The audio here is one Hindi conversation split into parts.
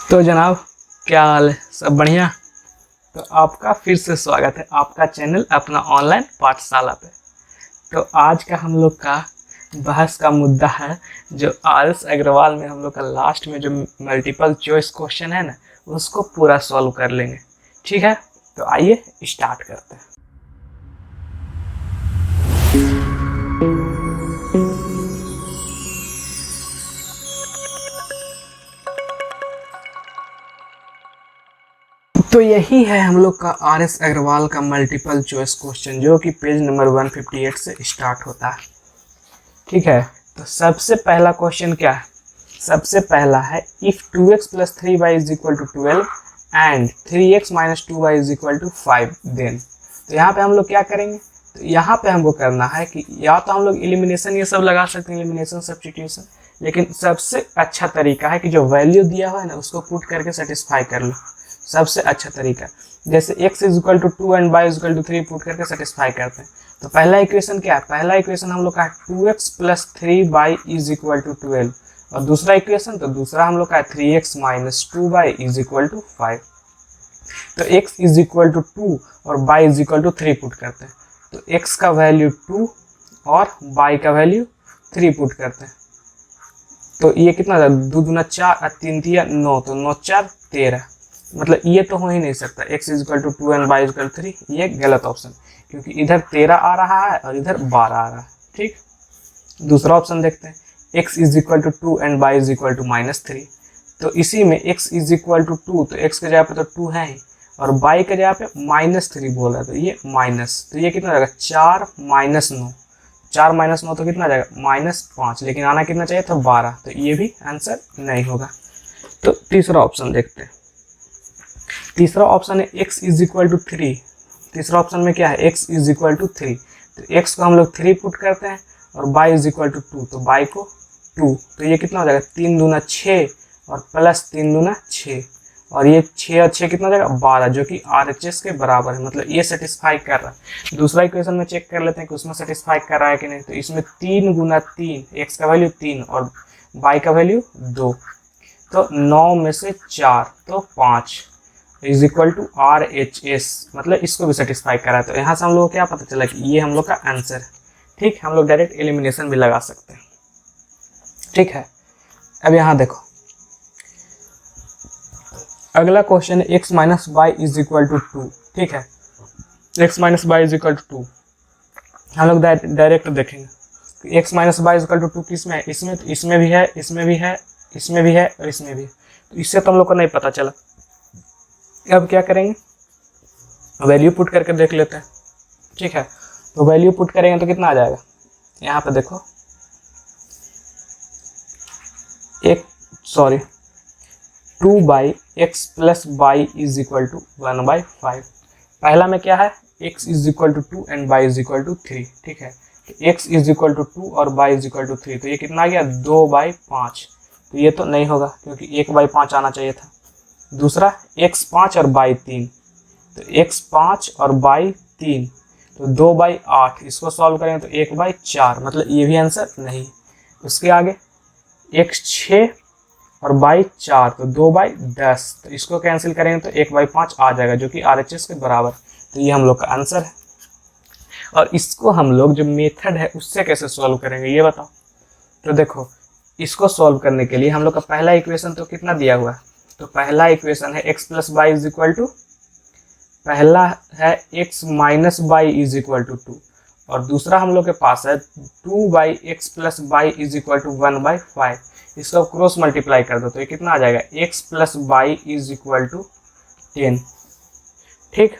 तो जनाब, क्या हाल है? सब बढ़िया। तो आपका फिर से स्वागत है आपका चैनल अपना ऑनलाइन पाठशाला पे। तो आज का हम लोग का बहस का मुद्दा है जो आर.एस. अग्रवाल में हम लोग का लास्ट में जो मल्टीपल चॉइस क्वेश्चन है ना, उसको पूरा सॉल्व कर लेंगे। ठीक है, तो आइए स्टार्ट करते हैं। तो यही है हम लोग का आर.एस. अग्रवाल का मल्टीपल चॉइस क्वेश्चन, जो कि पेज नंबर 158 से स्टार्ट होता है। ठीक है, तो सबसे पहला क्वेश्चन क्या है? सबसे पहला है if 2x + 3y = 12 and 3x - 2y = 5 then. तो यहाँ पे हम लोग क्या करेंगे? तो यहाँ पे हमको करना है कि या तो हम लोग एलिमिनेशन ये सब लगा सकते हैं, एलिमिनेशन सब्स्टिट्यूशन, लेकिन सबसे अच्छा तरीका है कि जो वैल्यू दिया हुआ है ना उसको पुट करके सेटिस्फाई कर लो। सबसे अच्छा तरीका, जैसे x = 2 एंड y = 3 पुट करके सेटिस्फाई करते हैं। तो पहला इक्वेशन क्या है? पहला इक्वेशन हम लोग का 2x + 3y = 12 और दूसरा इक्वेशन, तो दूसरा हम लोग का 3x - 2y = 5। तो x = 2 और y = 3 पुट करते हैं। तो x का वैल्यू 2 और y का वैल्यू 3 पुट करते हैं। तो ये कितना था? 2 दूना 4 और 3 तिया 9, तो 9 4 13। मतलब ये तो हो ही नहीं सकता, x = 2 एंड y = 3, ये गलत ऑप्शन, क्योंकि इधर 13 आ रहा है और इधर 12 आ रहा है। ठीक, दूसरा ऑप्शन देखते हैं, x = 2 एंड y = -3। तो इसी में x = 2, तो x के जगह पे तो 2 है ही, और y के जगह पे -3 बोल रहा है, तो ये माइनस, तो ये कितना जाएगा? 4 - 9, 4 - 9 तो कितना जाएगा? -5, लेकिन आना कितना चाहिए था? 12, तो ये भी आंसर नहीं होगा। तो तीसरा ऑप्शन देखते हैं। तीसरा ऑप्शन है x = 3। तीसरा ऑप्शन में क्या है? x = 3, तो x को हम लोग 3 पुट करते हैं और y = 2, तो y को 2, तो ये कितना हो जाएगा? 3 दूना 6 और प्लस 3 दूना 6, और ये 6 और 6 कितना हो जाएगा? 12, जो कि RHS के बराबर है, मतलब ये सेटिस्फाई कर रहा है। दूसरा इक्वेशन में चेक कर लेते हैं कि उसमें सेटिस्फाई कर रहा है कि नहीं। तो इसमें 3 गुना 3, x का वैल्यू 3 और y का वैल्यू 2, तो 9 में से 4, तो 5 = RHS, मतलब इसको भी सेटिस्फाई करा है। तो यहाँ से हम लोग को क्या पता चला कि ये हम लोग का आंसर है। ठीक, हम लोग डायरेक्ट एलिमिनेशन भी लगा सकते हैं। ठीक है, अब यहाँ देखो, अगला क्वेश्चन है x - y = 2। ठीक है, x - y = 2 हम लोग डायरेक्ट देखेंगे। x - y = 2 किस में है? इसमें भी है, इसमें भी है, इसमें भी है और इसमें भी है। तो इससे तो हम लोग को नहीं पता चला। अब क्या करेंगे? वैल्यू पुट करके देख लेते हैं। ठीक है, तो वैल्यू पुट करेंगे तो कितना आ जाएगा? यहाँ पे देखो, 2/x + y = 1/5। पहला में क्या है? x = 2 and y = 3। ठीक है, तो x = 2 और y = 3, तो ये कितना आ गया? 2/5। तो ये तो नहीं होगा, क्योंकि 1/5 आना चाहिए था। दूसरा x 5 और y 3, तो x 5 और y 3, तो 2/8। इसको सॉल्व करेंगे तो 1/4, मतलब ये भी आंसर नहीं। उसके आगे x 6 और y 4, तो 2/10, तो इसको कैंसिल करेंगे तो 1/5 आ जाएगा, जो कि RHS के बराबर। तो ये हम लोग का आंसर है। और इसको हम लोग जो मेथड है उससे कैसे सॉल्व करेंगे ये बताओ। तो देखो, इसको सॉल्व करने के लिए हम लोग का पहला इक्वेशन तो कितना दिया हुआ है? तो पहला इक्वेशन है x + y = पहला है x - y = 2, और दूसरा हम लोग के पास है 2/x + y = 1/5। इसको क्रॉस मल्टीप्लाई कर दो तो ये कितना आ जाएगा? x + y = 10। ठीक,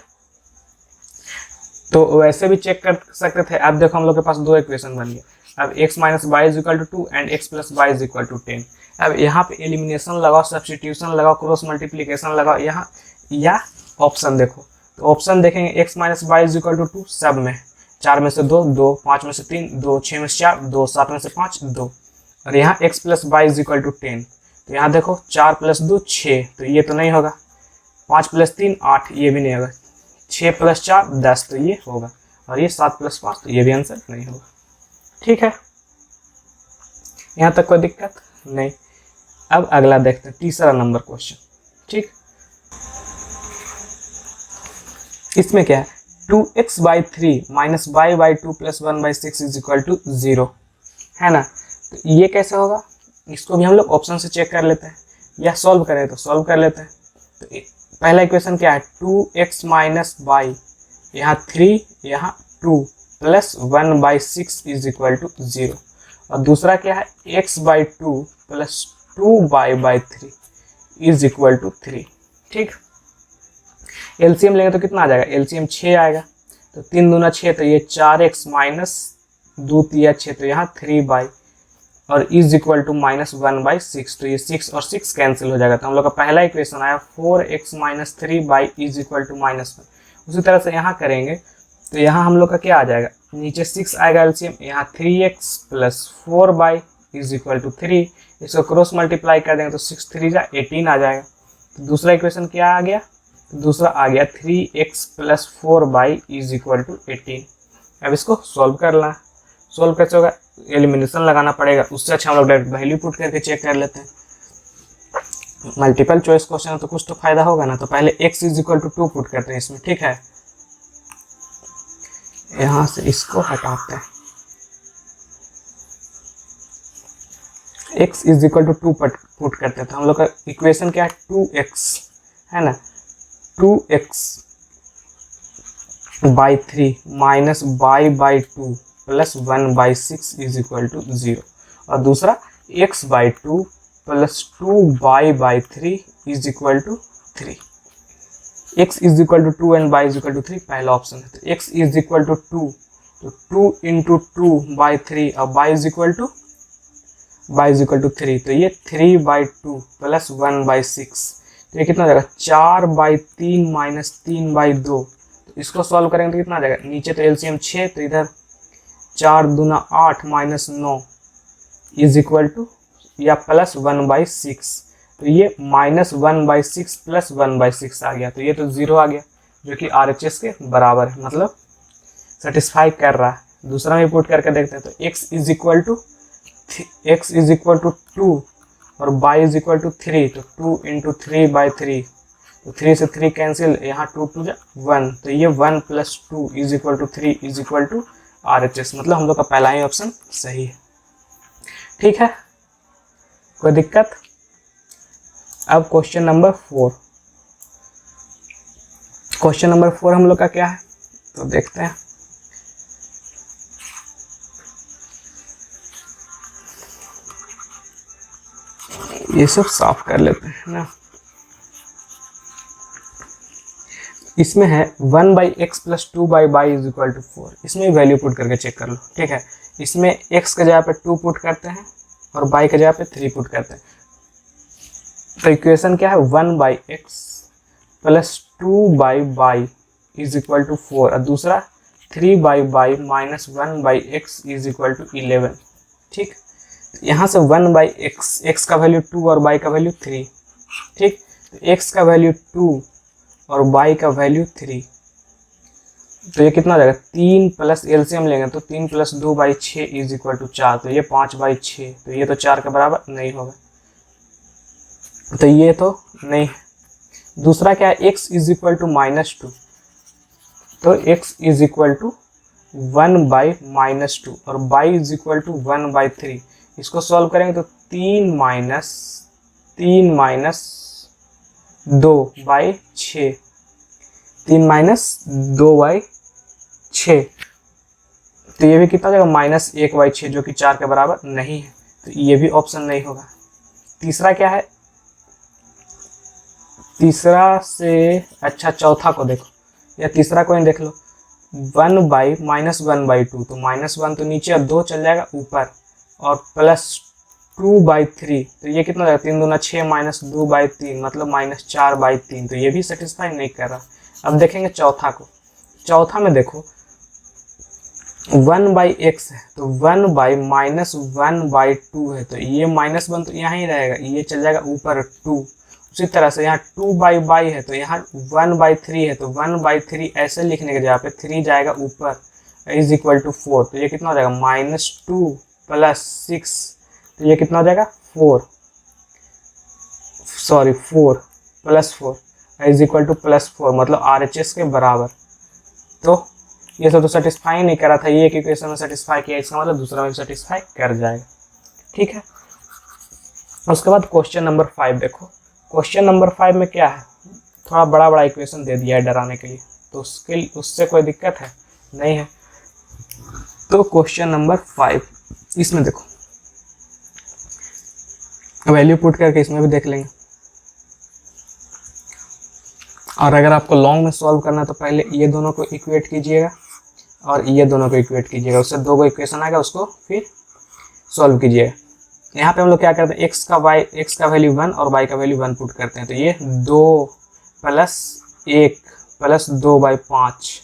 तो वैसे भी चेक कर सकते थे। अब देखो, हम लोग के पास दो इक्वेशन बन गए। अब x - y = 2 and x + y = 10। अब यहाँ पे एलिमिनेशन लगाओ, सब्स्टिट्यूशन लगाओ, क्रॉस मल्टीप्लिकेशन लगाओ यहाँ, या ऑप्शन देखो। तो ऑप्शन देखेंगे, x - y = 2 सब में, 4 में से 2 2, 5 में से 3 2, 6 में से 4 2, 7 में से 5 2, और यहाँ x + y = 10। तो यहाँ देखो, 4 + 2 6, तो ये तो नहीं होगा। 5 + 3 8, ये भी नहीं होगा। 6 + 4 10, तो ये होगा। और ये 7 + 5, तो ये भी आंसर नहीं होगा। ठीक है, यहाँ तक कोई दिक्कत नहीं। अब अगला देखते हैं, तीसरा नंबर क्वेश्चन। ठीक, इसमें क्या है 2x/3 minus y/2 plus 1/6 is equal to 0 है ना। तो ये कैसे होगा, इसको भी हम लोग ऑप्शन से चेक कर लेते हैं या सॉल्व करें तो सॉल्व कर लेते हैं। तो पहला इक्वेशन क्या है 2x माइनस वाई, यहाँ 3 यहाँ 2 प्लस 1/6 इज इक्वल टू 0, और दूसरा क्या है x/2 plus 2y/3 is equal to 3। ठीक, एलसीएम लेंगे तो कितना आ जाएगा, एलसीएम 6 आएगा, तो 3 दूना 6, तो ये 4x माइनस 2 तिया 6, तो यहाँ 3y और इज इक्वल टू माइनस 1/6, तो ये 6 और 6 कैंसिल हो जाएगा। तो हम लोग का पहला इक्वेशन आया 4x minus 3y is equal to -1। उसी तरह से यहाँ करेंगे तो यहाँ हम लोग का क्या आ जाएगा, नीचे 6 आएगा एलसीएम, यहाँ 3x plus 4y is equal to 3, इसको क्रॉस मल्टीप्लाई कर देंगे तो 6 3 जा 18 आ जाएगा। तो दूसरा इक्वेशन क्या आ गया, तो दूसरा आ गया 3x plus 4y is equal to 18। अब इसको सॉल्व करना है, सॉल्व कैसे होगा, एलिमिनेशन लगाना पड़ेगा, उससे अच्छा हम लोग डायरेक्ट वैल्यू पुट करके चेक कर लेते हैं। मल्टीपल चॉइस क्वेश्चन है तो कुछ तो फायदा होगा ना। तो पहले x is equal to 2 put करते हैं इसमें, ठीक है, यहाँ से इसको हटाते हैं, x is equal to 2 put करते हैं। तो हम लोग का इक्वेशन क्या है 2x है ना, 2x by 3 minus y/2 plus 1/6 is equal to 0, और दूसरा x/2 plus 2y/3 is equal to 3। x is equal to 2 and y is equal to 3 पहला ऑप्शन है। तो x इज इक्वल टू 2, तो 2 इंटू 2/3 और y इज इक्वल टू 3, तो ये 3/2 प्लस 1/6, तो ये कितना हो जाएगा 4/3 माइनस 3/2। तो इसको सॉल्व करेंगे तो कितना आ जाएगा, नीचे तो एलसीएम 6, तो इधर 4 दूना 8 माइनस 9 इज इक्वल टू या प्लस 1/6, तो ये माइनस 1/6 प्लस 1/6 आ गया, तो ये तो 0 आ गया जो कि RHS के बराबर है, मतलब सेटिस्फाई कर रहा है। दूसरा में पुट करके देखते हैं तो x इज इक्वल टू 2 और y इज इक्वल टू 3, तो 2 इंटू 3/3, तो 3 से 3 कैंसिल, यहाँ 2 2 1, तो ये 1 plus 2 is equal to 3 is equal to RHS, मतलब हम लोग का पहला ही ऑप्शन सही है। ठीक है, कोई दिक्कत। अब क्वेश्चन नंबर 4, क्वेश्चन नंबर 4 हम लोग का क्या है तो देखते हैं। ये सब साफ कर लेते हैं ना। इसमें है 1/x plus 2/y is equal to 4, इसमें वैल्यू पुट करके चेक कर लो। ठीक है, इसमें x के जगह पे 2 पुट करते हैं और y के जगह पे 3 पुट करते हैं। तो इक्वेशन क्या है 1/x plus 2/y is equal to 4, और दूसरा 3/y minus 1/x is equal to 11। ठीक, यहाँ से 1/x, x का वैल्यू 2 और y का वैल्यू 3। ठीक, तो x का वैल्यू 2 और y का वैल्यू 3, तो ये कितना हो जाएगा 3 प्लस एलसीएम लेंगे तो 3 प्लस 2/6 इज इक्वल टू 4, तो ये 5/6, तो ये तो 4 के बराबर नहीं होगा, तो ये तो नहीं। दूसरा क्या है x इज इक्वल टू -2, तो x इज इक्वल टू 1/-2 और y इज इक्वल टू 1/3। इसको सॉल्व करेंगे तो 3 माइनस 2/6, 3 माइनस 2/6, तो ये भी कितना हो जाएगा -1/6 जो कि 4 के बराबर नहीं है, तो ये भी ऑप्शन नहीं होगा। तीसरा क्या है, तीसरा से अच्छा चौथा को देखो या तीसरा को ही देख लो, 1/-1/2, तो -1 तो नीचे और 2 चल जाएगा ऊपर, और प्लस 2/3, तो ये कितना हो जाएगा 3 दूना 6 माइनस 2/3 मतलब -4/3, तो ये भी सेटिस्फाई नहीं कर रहा। अब देखेंगे चौथा को, चौथा में देखो 1/x है तो 1/-1/2 है, तो ये -1 तो यहाँ ही रहेगा, ये चल जाएगा ऊपर 2। उसी तरह से यहाँ 2/y है तो यहाँ 1/3 है, तो 1/3 ऐसे लिखने के जगह पे 3 जाएगा ऊपर इज इक्वल टू 4, तो ये कितना हो जाएगा -2 प्लस 6, तो ये कितना हो जाएगा 4 +4 इज इक्वल टू +4 मतलब RHS के बराबर। तो ये सब तो सेटिस्फाई नहीं करा था, ये एक इक्वेशन में सेटिस्फाई किया, इसका मतलब दूसरा में सेटिस्फाई कर जाएगा। ठीक है, उसके बाद क्वेश्चन नंबर 5 देखो। क्वेश्चन नंबर 5 में क्या है, थोड़ा बड़ा बड़ा इक्वेशन दे दिया है डराने के लिए, तो उससे कोई दिक्कत है नहीं है। तो क्वेश्चन नंबर 5 इसमें देखो, वैल्यू पुट करके इसमें भी देख लेंगे। और अगर आपको लॉन्ग में सॉल्व करना है तो पहले ये दोनों को इक्वेट कीजिएगा और ये दोनों को इक्वेट कीजिएगा, उससे दो इक्वेशन आएगा, उसको फिर सॉल्व कीजिएगा। यहाँ पे हम लोग क्या करते हैं, x का वैल्यू 1 और y का वैल्यू 1 पुट करते हैं, तो ये 2 + 1 + 2/5।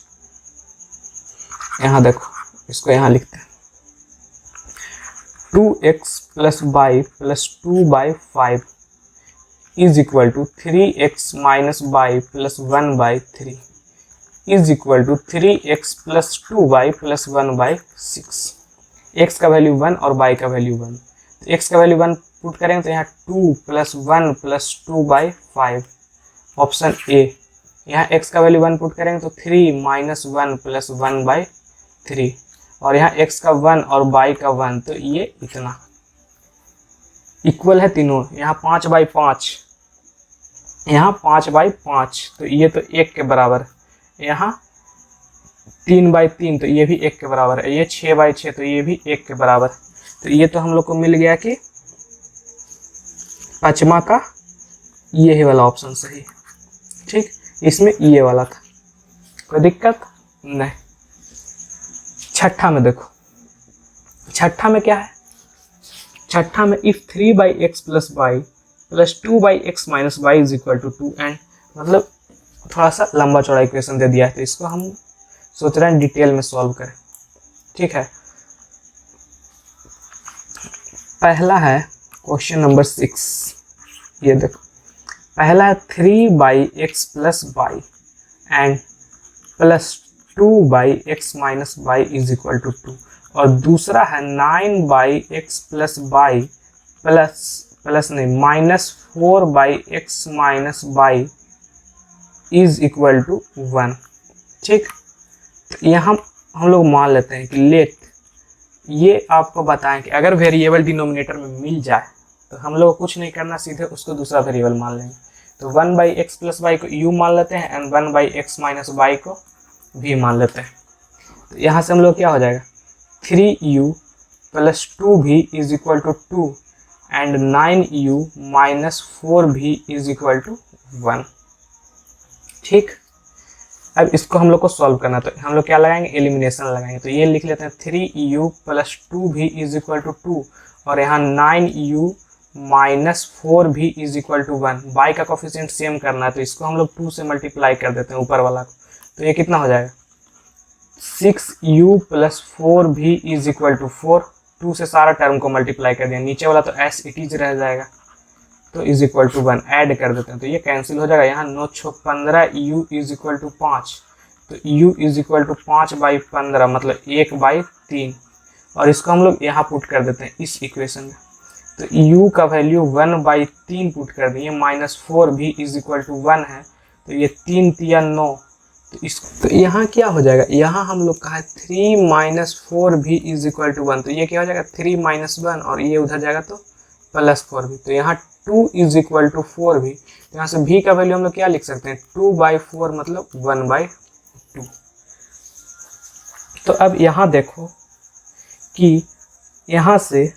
यहाँ देखो, इसको यहाँ लिखते हैं 2x + y + 2/5 is equal to 3x - y + 1/3 is equal to 3x + 2y + 1/6। x का वैल्यू 1 और y का वैल्यू 1, तो x का वैल्यू 1 पुट करेंगे तो यहाँ 2 + 1 + 2/5 ऑप्शन ए। यहाँ x का वैल्यू 1 पुट करेंगे तो 3 - 1 + 1/3 और यहाँ x का 1 और y का 1, तो ये इतना इक्वल है तीनों। यहाँ 5/5, यहाँ 5/5, तो ये तो 1 के बराबर। यहाँ 3/3, तो ये भी 1 के बराबर है। ये 6/6, तो ये भी 1 के बराबर। तो ये तो हम लोग को मिल गया कि पांचवा का ये वाला ऑप्शन सही। ठीक, इसमें ये वाला था, कोई दिक्कत नहीं। छठा में देखो, छठा में क्या है, छठा में if 3/x + y + 2/x - y is equal to 2 and, मतलब थोड़ा सा लंबा चौड़ा इक्वेशन दे दिया है, तो इसको हम सोच रहे हैं डिटेल में सॉल्व करें। ठीक है, पहला है क्वेश्चन नंबर 6। ये देखो, पहला है 3/x + y and + 2/x - y is equal to 2, और दूसरा है 9/x + y -4/x - y is equal to 1। ठीक, तो यहाँ हम लोग मान लेते हैं कि लेट, ये आपको बताएं कि अगर वेरिएबल डिनोमिनेटर में मिल जाए तो हम लोग कुछ नहीं करना, सीधे उसको दूसरा वेरिएबल मान लेंगे। तो 1/x + y को u मान लेते हैं एंड 1/x - y को v मान लेते हैं। तो यहाँ से हम लोग क्या हो जाएगा, 3u + 2v is equal to 2 and 9u - 4v is equal to 1। ठीक, अब इसको हम लोग को सॉल्व करना, तो हम लोग क्या लगाएंगे, एलिमिनेशन लगाएंगे। तो ये लिख लेते हैं 3u + 2v is equal to 2 और यहाँ 9u - 4v is equal to 1। y का कोफिशिएंट सेम करना है, तो इसको हम लोग 2 से मल्टीप्लाई कर देते हैं ऊपर वाला को, तो ये कितना हो जाएगा, 6u + 4v is equal to 4। 2 से सारा टर्म को मल्टीप्लाई कर दिया, नीचे वाला तो एस इट इज रह जाएगा, तो इज इक्वल टू 1 ऐड कर देते हैं, तो ये कैंसिल हो जाएगा। यहाँ 9 × 15 u इज इक्वल टू 5, तो u इज इक्वल टू 5/15 मतलब 1/3, और इसको हम लोग यहाँ पुट कर देते हैं इस इक्वेशन में। तो u का वैल्यू 1/3 पुट कर दिए, -4v इज इक्वल टू 1 है, तो ये 3 × 3 = 9, तो यहाँ क्या हो जाएगा, यहाँ हम लोग कहा 3 - 4v इज इक्वल टू 1, तो ये क्या हो जाएगा 3 - 1 और ये उधर जाएगा तो +4v, तो यहाँ 2 इज इक्वल टू 4v, तो यहाँ से v का वैल्यू हम लोग क्या लिख सकते हैं, 2/4 मतलब 1/2। तो अब यहाँ देखो कि यहाँ से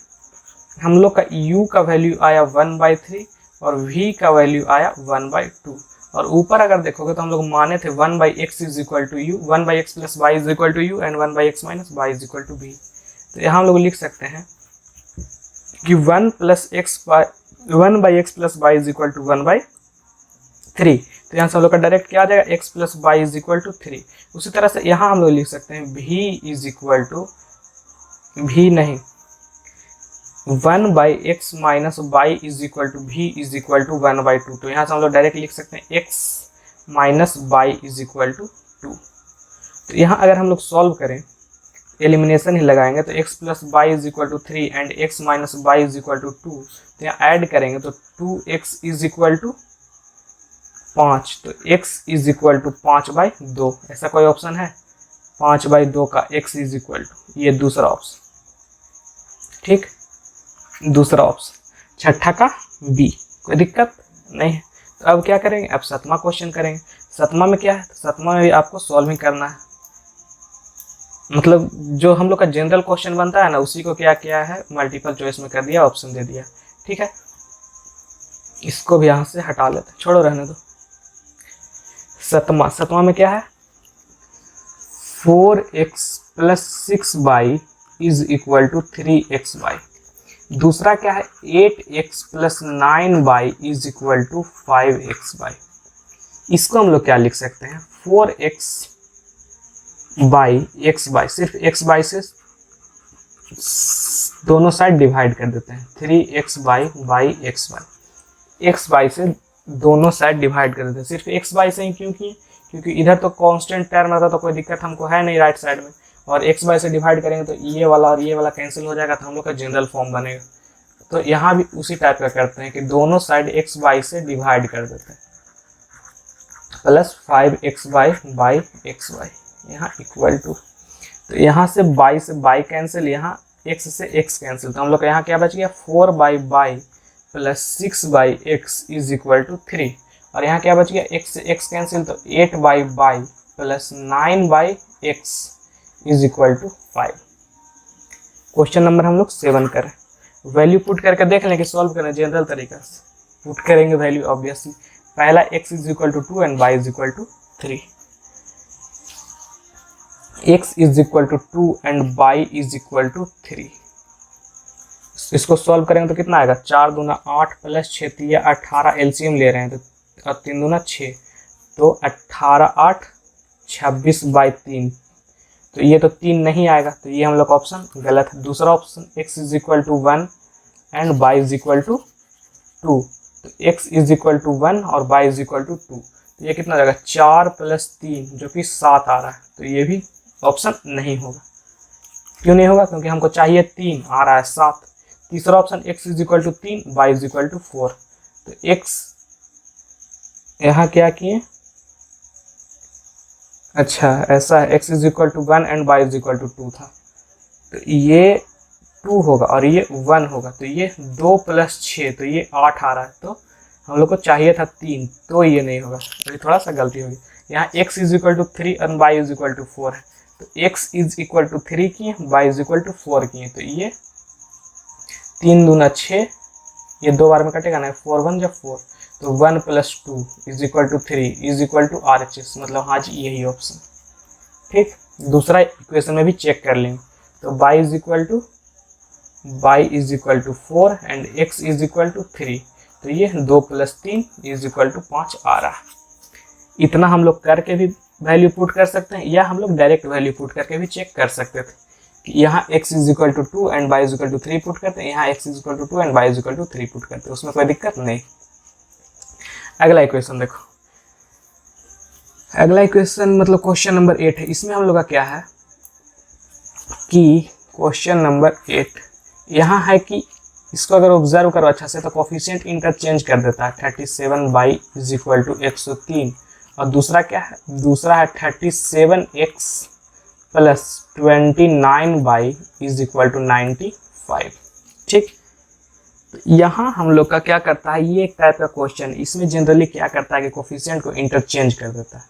हम लोग का u का वैल्यू आया 1/3 और v का वैल्यू आया 1/2, और ऊपर अगर देखोगे तो हम लोग माने थे 1/x is equal to u, 1/x + y is equal to u and 1/x - y is equal to v। तो यहाँ हम लोग लिख सकते हैं कि 1/x + y is equal to 1/3। तो यहाँ से हम लोग का डायरेक्ट क्या आ जाएगा, x + y is equal to 3। उसी तरह से यहाँ हम लोग लिख सकते हैं v is equal to, v नहीं, 1/x - y is equal to v is equal to 1/2। तो यहाँ से हम लोग डायरेक्ट लिख सकते हैं x - y is equal to 2। तो यहाँ अगर हम लोग सॉल्व करें, एलिमिनेशन ही लगाएंगे, तो x + y is equal to 3 and x - y is equal to 2, तो यहाँ ऐड करेंगे तो 2x इज इक्वल टू 5, तो x इज इक्वल टू 5/2, ऐसा कोई ऑप्शन है? 5/2 का x इज इक्वल टू, ये दूसरा ऑप्शन, ठीक, दूसरा ऑप्शन। छठा का b, कोई दिक्कत नहीं है। तो अब क्या करेंगे, अब 7वां क्वेश्चन करेंगे। 7वां में क्या है, 7वां में आपको सॉल्विंग करना है, मतलब जो हम लोग का जनरल क्वेश्चन बनता है ना, उसी को क्या किया है, मल्टीपल चॉइस में कर दिया, ऑप्शन दे दिया, ठीक है। इसको भी यहाँ से हटा लेते हैं, छोड़ो रहने दो। 7वां में क्या है, 4x + 6y is equal to 3xy। दूसरा क्या है, 8x + 9y is equal to 5xy। इसको हम लोग क्या लिख सकते हैं, 4x बाई xy, सिर्फ xy से दोनों साइड डिवाइड कर देते हैं, 3xy बाई xy से दोनों साइड डिवाइड कर देते हैं। सिर्फ xy से ही क्यों किए, क्योंकि इधर तो कांस्टेंट टर्म रहता तो कोई दिक्कत हमको है नहीं राइट साइड में, और xy से डिवाइड करेंगे तो ये वाला और ये वाला कैंसिल हो जाएगा, तो हम लोग का जनरल फॉर्म बनेगा। तो यहाँ भी उसी टाइप का करते हैं कि दोनों साइड xy से डिवाइड कर देते हैं, प्लस 5xy बाई xy, यहाँ इक्वल टू, तो यहाँ से बाई कैंसिल, यहाँ x से x कैंसिल, तो हम लोग का यहाँ क्या बच गया, 4/y + 6/x is equal to 3, और यहाँ क्या बच गया, x से x कैंसिल, तो 8/y + 9/x is equal to 5। Question number हम लोग 7 करें, वैल्यू पुट करके देख लें कि सॉल्व करें जनरल तरीका से, पुट करेंगे वैल्यू ऑब्वियसली। पहला x is equal to 2 and y is equal to 3, x is equal to 2 and y is equal to 3। इसको सॉल्व करेंगे तो कितना आएगा, 4 दूना 8 + 6, तो ये 18 एलसीएम ले रहे हैं, तो 3 दूना 6, तो 18 8 26/3, तो ये तो 3 नहीं आएगा, तो ये हम लोग ऑप्शन गलत है। दूसरा option, x is equal to 1 and y is equal to 2, तो x इज इक्वल टू 1 और y इज इक्वल टू 2, तो ये कितना हो जाएगा, 4 + 3 जो कि 7 आ रहा है, तो ये भी ऑप्शन नहीं होगा। क्यों नहीं होगा, क्योंकि हमको चाहिए 3, आ रहा है 7। तीसरा option, x is equal to 3, y is equal to 4, तो x यहाँ क्या किए, अच्छा ऐसा है, x is equal to 1 and y is equal to 2 था, तो ये 2 होगा और ये 1 होगा, तो ये 2 + 6, तो ये 8 आ रहा है, तो हम लोग को चाहिए था 3, तो ये नहीं होगा, तो ये थोड़ा सा गलती होगी। यहाँ x इज इक्वल टू 3 और y इज इक्वल टू 4 है, तो x इज इक्वल टू 3 किए, y इज इक्वल टू 4 किए, तो ये 3 दूना 6, ये 2 बार में कटेगा ना, 4 1 जब 4, तो 1 + 2 is equal to 3 is equal to RHS, मतलब हाँ जी यही ऑप्शन, ठीक। दूसरा इक्वेशन में भी चेक कर लेंगे, तो y is equal to 4 and x is equal to 3, तो ये 2 + 3 इज इक्वल टू 5 आ रहा है। इतना हम लोग करके भी वैल्यू पुट कर सकते हैं, या हम लोग डायरेक्ट वैल्यू पुट करके भी चेक कर सकते थे कि यहाँ x is equal to 2 and y is equal to 3 put करते हैं, यहाँ x is equal to 2 and y is equal to 3 put करते हैं, उसमें कोई दिक्कत नहीं। अगला इक्वेशन देखो, अगला इक्वेशन मतलब क्वेश्चन नंबर 8 है। इसमें हम लोग का क्या है कि क्वेश्चन नंबर 8 यहाँ है कि इसको अगर ऑब्जर्व करो अच्छा से तो कोफिशिएंट इंटरचेंज कर देता है, 37y इज इक्वल टू 103, और दूसरा क्या है, दूसरा है 37x + 29y is equal to 95, ठीक। तो यहाँ हम लोग का क्या करता है, ये एक टाइप का क्वेश्चन, इसमें जनरली क्या करता है कि कोफिशिएंट को इंटरचेंज कर देता है।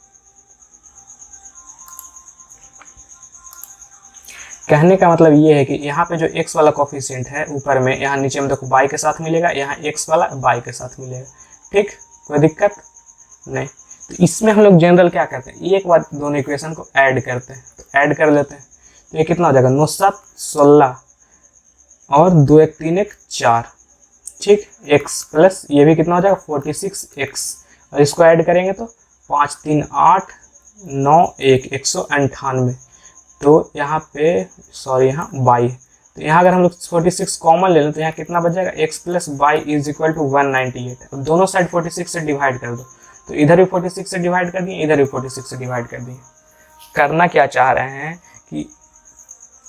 कहने का मतलब ये है कि यहाँ पे जो x वाला कोफिशिएंट है ऊपर में, यहाँ नीचे में देखो y के साथ मिलेगा, यहाँ x वाला y के साथ मिलेगा, ठीक, कोई दिक्कत नहीं। तो इसमें हम लोग जनरल क्या करते हैं, एक बार दोनों इक्वेशन को ऐड करते हैं, तो ऐड कर लेते हैं, तो ये कितना हो जाएगा, 9 7 16 और 2 1 3 1 4, ठीक, x प्लस ये भी कितना हो जाएगा 46x, और इसको ऐड करेंगे तो 5 3 8 9 1 198, तो यहाँ पे सॉरी यहाँ y, तो यहाँ अगर हम लोग 46 कॉमन ले लें तो यहाँ कितना बच जाएगा, x plus y is equal to 198। अब दोनों साइड 46 से डिवाइड कर दो, तो इधर भी 46 से डिवाइड कर दिए, इधर भी 46 से डिवाइड कर दिए। करना क्या चाह रहे हैं कि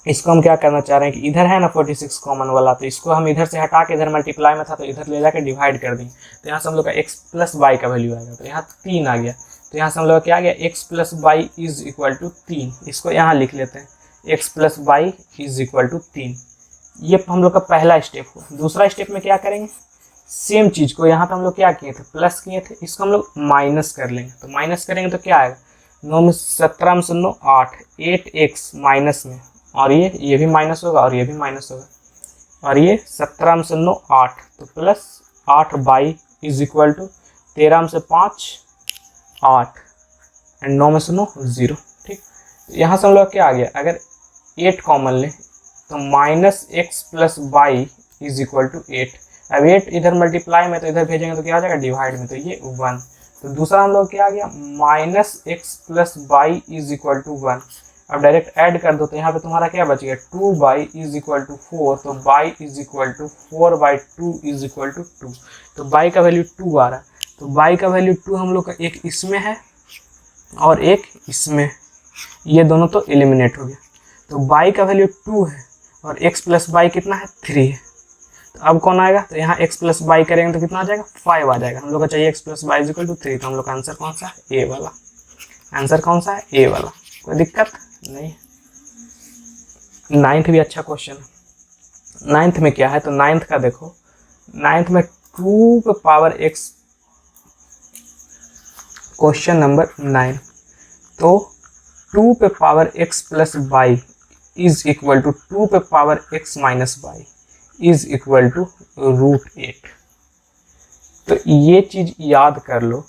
इसको हम क्या करना चाह रहे हैं कि इधर है ना 46 कॉमन वाला, तो इसको हम इधर से हटा के, इधर मल्टीप्लाई में था तो इधर ले जाकर डिवाइड कर दें, तो यहाँ से हम लोग का x प्लस वाई का वैल्यू आएगा, तो यहाँ 3 आ गया, तो यहाँ से हम लोग का क्या आ गया, x plus Y is equal to 3। इसको यहाँ लिख लेते हैं, x plus Y is equal to 3। ये हम लोग का पहला स्टेप हुआ। दूसरा स्टेप में क्या करेंगे, सेम चीज़ को यहाँ पे हम लोग क्या किए थे, प्लस किए थे, इसको हम लोग माइनस कर लेंगे, तो माइनस करेंगे तो क्या आएगा, 9 में 17 में 9 8, 8x माइनस में, और ये भी माइनस होगा और ये भी माइनस होगा, और ये 17 में 9 8, तो plus 8 Y is equal to 13 में 5 8 एंड 9 में 9 0। ठीक, यहाँ से हम लोग क्या आ गया, अगर 8 कॉमन लें तो minus X plus Y is equal to 8। अब 8 इधर मल्टीप्लाई में, तो इधर भेजेंगे तो क्या आ जाएगा, डिवाइड में, तो ये 1। तो दूसरा हम लोग क्या आ गया, minus X plus Y is equal to 1। अब डायरेक्ट ऐड कर दो, तो यहाँ पे तुम्हारा क्या बच गया, 2 बाई इज इक्वल टू 4, तो Y is equal to 4 by 2 is equal to 2। तो बाई का वैल्यू 2 आ रहा है, तो बाई का वैल्यू 2 हम लोग का एक इसमें है और एक इसमें, ये दोनों तो एलिमिनेट हो गया। तो बाई का वैल्यू 2 है और x प्लस बाई कितना है, 3 है। तो अब कौन आएगा, तो यहाँ x प्लस बाई करेंगे तो कितना आ जाएगा, 5 आ जाएगा। हम लोग को चाहिए x plus by is equal to 3, तो हम लोग का आंसर कौन सा है, ए वाला। आंसर कौन सा है, ए वाला। कोई दिक्कत नहीं। 9th भी अच्छा क्वेश्चन है। 9th में क्या है, तो 9th का देखो, 9th में 2 पे पावर x, क्वेश्चन नंबर 9, तो 2 पे power x plus Y is equal to 2 पे power x minus Y is equal to √8। तो ये चीज याद कर लो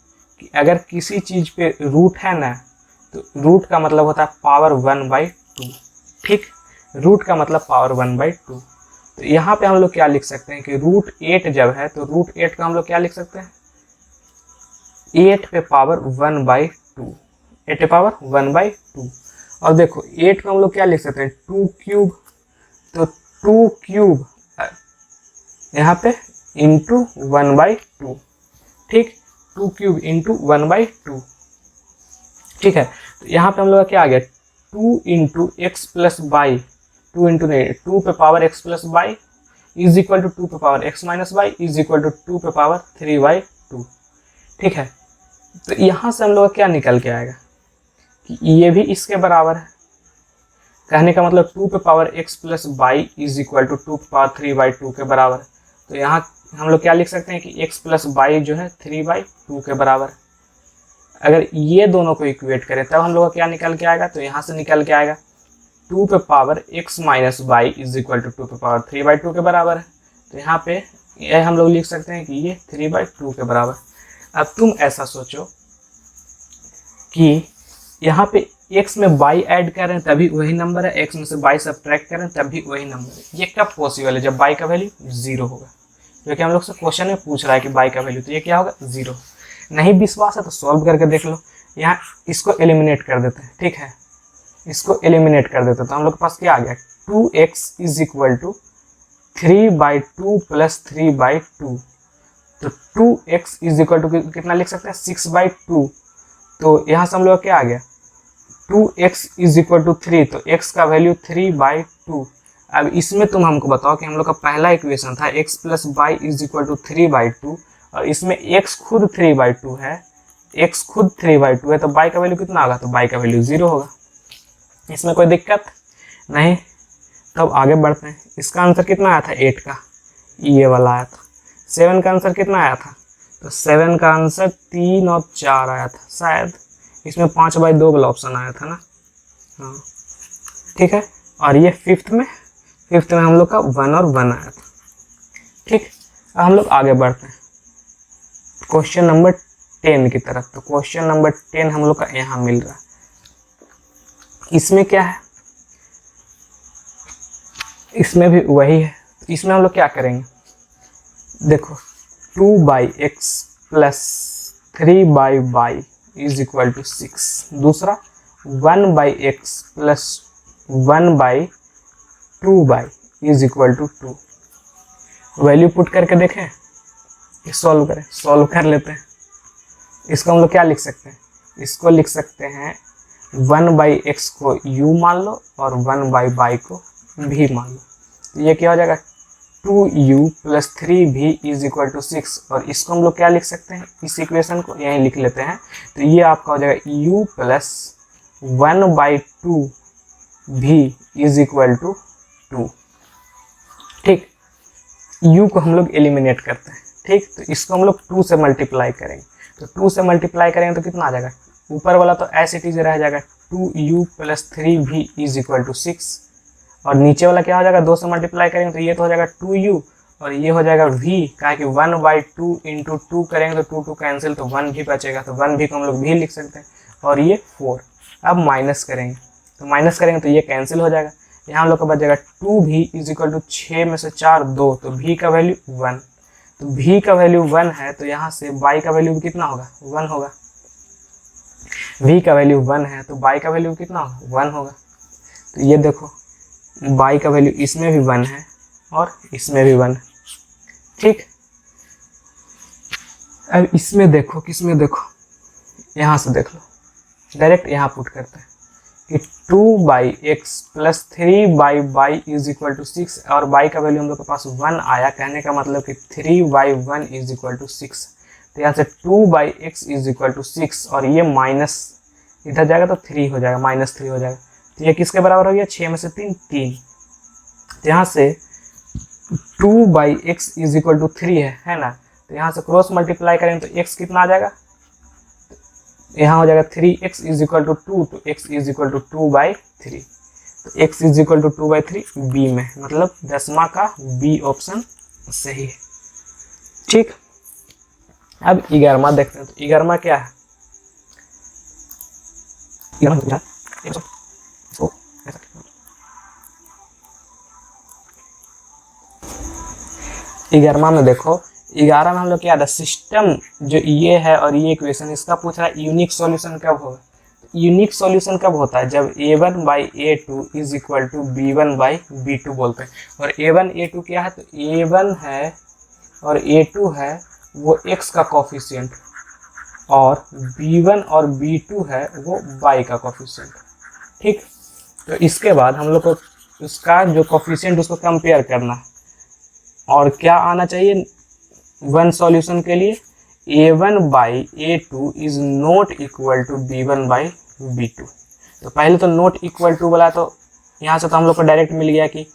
कि अगर किसी चीज पे रूट है ना, तो रूट का मतलब होता है पावर 1/2। ठीक, रूट का मतलब पावर 1/2। तो यहाँ पे हम लोग क्या लिख सकते हैं कि √8 जब है, तो √8 का हम लोग क्या लिख सकते हैं, 8 पे पावर 1/2, 8 पे पावर 1/2। और देखो 8 को हम लोग क्या लिख सकते हैं, 2 क्यूब, तो 2 क्यूब यहाँ पे इंटू 1/2। ठीक, 2 क्यूब इंटू 1/2। ठीक है, तो यहाँ पे हम लोग का क्या आ गया, 2 into X plus Y, 2 into नहीं, 2 पे power X plus Y is equal to 2 पे power X minus Y is equal to 2 पे पावर 3/2। ठीक है, तो यहाँ से हम लोग का क्या निकल के आएगा कि ये भी इसके बराबर है। कहने का मतलब 2 पे power x plus Y is equal to 2 पे पावर 3/2 के बराबर है। तो यहाँ हम लोग क्या लिख सकते हैं कि x प्लस वाई जो है 3/2 के बराबर। अगर ये दोनों को इक्वेट करें तब हम लोग का क्या निकल के आएगा, तो यहाँ से निकल के आएगा 2 पे power x minus Y is equal to 2 पे पावर 3/2 के बराबर है। तो यहाँ पे ये हम लोग लिख सकते हैं कि ये 3/2 के बराबर। अब तुम ऐसा सोचो कि यहाँ पे x में y ऐड कर रहे हैं तभी वही नंबर है, x में से y सब्ट्रैक्ट कर रहे हैं तभी वही नंबर है। ये कब पॉसिबल है, जब y का वैल्यू 0 होगा। क्योंकि हम लोग से क्वेश्चन में पूछ रहा है कि y का वैल्यू, तो ये क्या होगा, 0। नहीं विश्वास है तो सॉल्व करके देख लो। यहाँ इसको एलिमिनेट कर देते हैं। ठीक है, इसको एलिमिनेट कर देते हैं, तो हम लोग के पास क्या आ गया, 2x is equal to 3/2 plus 3/2। तो 2x इज इक्वल टू कितना लिख सकते हैं, 6/2। तो यहाँ से हम लोग क्या आ गया, 2x इज इक्वल टू 3, तो x का वैल्यू 3/2। अब इसमें तुम हमको बताओ कि हम लोग का पहला इक्वेशन था x plus Y is equal to 3/2, और इसमें x खुद 3/2 है, x खुद 3/2 है, तो y का वैल्यू कितना होगा, तो y का वैल्यू 0 होगा। इसमें कोई दिक्कत नहीं। तब आगे बढ़ते हैं। इसका आंसर कितना आया था 8 का, ये वाला आया था। 7 का आंसर कितना आया था, तो 7 का आंसर 3 और 4 आया था शायद। इसमें 5/2 वाला ऑप्शन आया था ना, हाँ ठीक है। और ये फिफ्थ में हम लोग का 1 और 1 आया था। ठीक, अब हम लोग आगे बढ़ते हैं क्वेश्चन नंबर 10 की तरफ। तो क्वेश्चन नंबर 10 हम लोग का यहाँ मिल रहा है। इसमें क्या है, इसमें भी वही है। इसमें हम लोग क्या करेंगे, देखो 2/x plus 3/y is equal to 6। दूसरा 1/x plus 1/2y is equal to 2। Value put करके देखें, सॉल्व करें, सॉल्व कर लेते हैं। इसको हम लोग क्या लिख सकते हैं, इसको लिख सकते हैं 1/x को u मान लो और 1/y को भी मान लो, तो ये क्या हो जाएगा 2u plus 3v is equal to 6, और इसको हम लोग क्या लिख सकते हैं, इस इक्वेशन को यहीं लिख लेते हैं। तो ये आपका हो जाएगा u plus 1/2v is equal to 2। ठीक, u को हम लोग एलिमिनेट करते हैं। ठीक, तो इसको हम लोग 2 से मल्टीप्लाई करेंगे, तो 2 से मल्टीप्लाई करेंगे तो कितना आ जाएगा, ऊपर वाला तो ऐसे इट रह जाएगा 2u plus 3v is equal to 6, और नीचे वाला क्या हो जाएगा, 2 से मल्टीप्लाई करेंगे तो ये तो हो जाएगा 2u, और ये हो जाएगा v, कहा कि 1/2 इंटू 2 करेंगे तो 2 कैंसिल, तो 1 भी बचेगा, तो 1 भी को हम लोग भी लिख सकते हैं, और ये 4। अब माइनस करेंगे, तो माइनस करेंगे तो ये कैंसिल हो जाएगा, यहाँ हम लोग का बच जाएगा 2v इज इक्वल टू 6 में से 4 2, तो v का वैल्यू 1, तो v का वैल्यू 1 है, तो यहाँ से y का वैल्यू कितना होगा, 1 होगा। v का वैल्यू 1 है तो y का वैल्यू कितना होगा, 1 होगा। तो ये देखो y का वैल्यू इसमें भी 1 है और इसमें भी 1 है। ठीक, अब इसमें देखो, किसमें देखो, यहाँ से देख लो, डायरेक्ट यहाँ पुट करते हैं कि 2/x plus 3/y is equal to 6, और y का वैल्यू हम लोग के पास 1 आया, कहने का मतलब कि 3/1 इज इक्वल टू 6। तो यहाँ से 2/x इज इक्वल टू 6, और ये माइनस इधर जाएगा तो 3 हो जाएगा, -3 हो जाएगा। तो ये किसके बराबर हो गया, 6 में से 3 3। तो यहाँ से 2/x इज इक्वल टू 3 है ना, तो यहाँ से क्रॉस मल्टीप्लाई करें तो x कितना आ जाएगा, यहाँ हो जाएगा 3x इज इक्वल टू 2, तो x इज इक्वल टू 2/3, तो x is equal to 2/3 B में, मतलब 10वां का बी ऑप्शन सही है। ठीक, अब 11वां देखते हैं, तो 11वां क्या है, 11वां में देखो, 11 में हम लोग क्या था, सिस्टम जो ये है और ये इक्वेशन, इसका पूछ रहा है यूनिक सॉल्यूशन कब होगा। यूनिक सॉल्यूशन कब होता है, जब a1/a2 is equal to b1/b2 बोलते हैं, और a1 a2 क्या है, तो a1 है और a2 है वो x का कोफिशिएंट, और b1 और b2 है वो y का कोफिशिएंट। ठीक, तो इसके बाद हम लोग को उसका जो कोफिशिएंट उसको कंपेयर करना है, और क्या आना चाहिए वन सॉल्यूशन के लिए, a1/a2 is not equal to b1/b2। तो पहले तो नॉट इक्वल टू बोला, तो यहाँ से तो हम लोग को डायरेक्ट मिल गया कि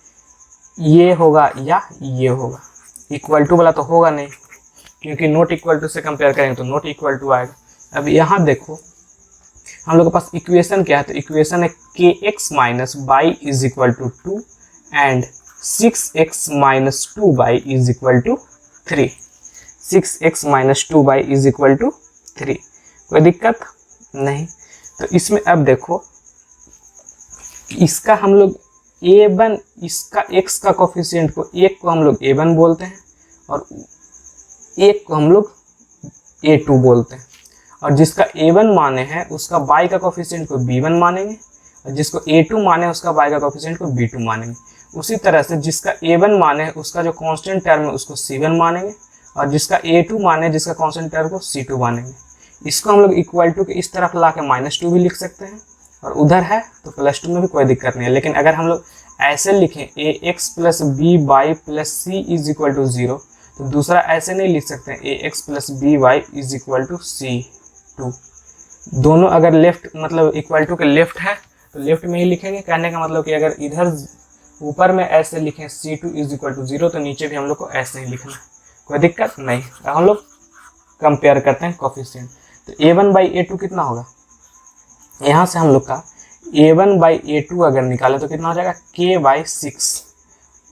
ये होगा या ये होगा, इक्वल टू बोला तो होगा नहीं, क्योंकि नॉट इक्वल टू से कंपेयर करेंगे तो नॉट इक्वल टू आएगा। अब यहाँ देखो हम लोग के पास इक्वेशन क्या है, तो इक्वेशन है kx minus y is equal to 2 and 6x minus 2y is equal to 3, 6x minus 2y is equal to 3। कोई दिक्कत नहीं। तो इसमें अब देखो इसका हम लोग a1, इसका x का कोफिशिएंट को एक को हम लोग a1 बोलते हैं और एक को हम लोग a2 बोलते हैं, और जिसका a1 माने हैं उसका y का कोफिशिएंट को b1 मानेंगे, और जिसको a2 माने उसका y का कोफिशिएंट को b2 मानेंगे। उसी तरह से जिसका a1 माने है उसका जो कांस्टेंट टर्म है उसको c1 मानेंगे, और जिसका a2 माने जिसका कांस्टेंट टर्म को c2 मानेंगे। इसको हम लोग इक्वल टू के इस तरफ ला के -2 भी लिख सकते हैं, और उधर है तो +2 में भी कोई दिक्कत नहीं है। लेकिन अगर हम लोग ऐसे लिखें ax plus B Y plus C is equal to 0, तो दूसरा ऐसे नहीं लिख सकते हैं ax plus B Y is equal to c2। दोनों अगर लेफ्ट मतलब इक्वल टू के लेफ्ट है तो लेफ्ट में ही लिखेंगे। कहने का मतलब कि अगर इधर ऊपर में ऐसे लिखें c2 इज इक्वल टू 0 तो नीचे भी हम लोग को ऐसे ही लिखना है, कोई दिक्कत नहीं। हम लोग कंपेयर करते हैं कोफिशिएंट। तो a1/a2 कितना होगा, यहाँ से हम लोग का a1/a2 अगर निकाले तो कितना हो जाएगा k/6,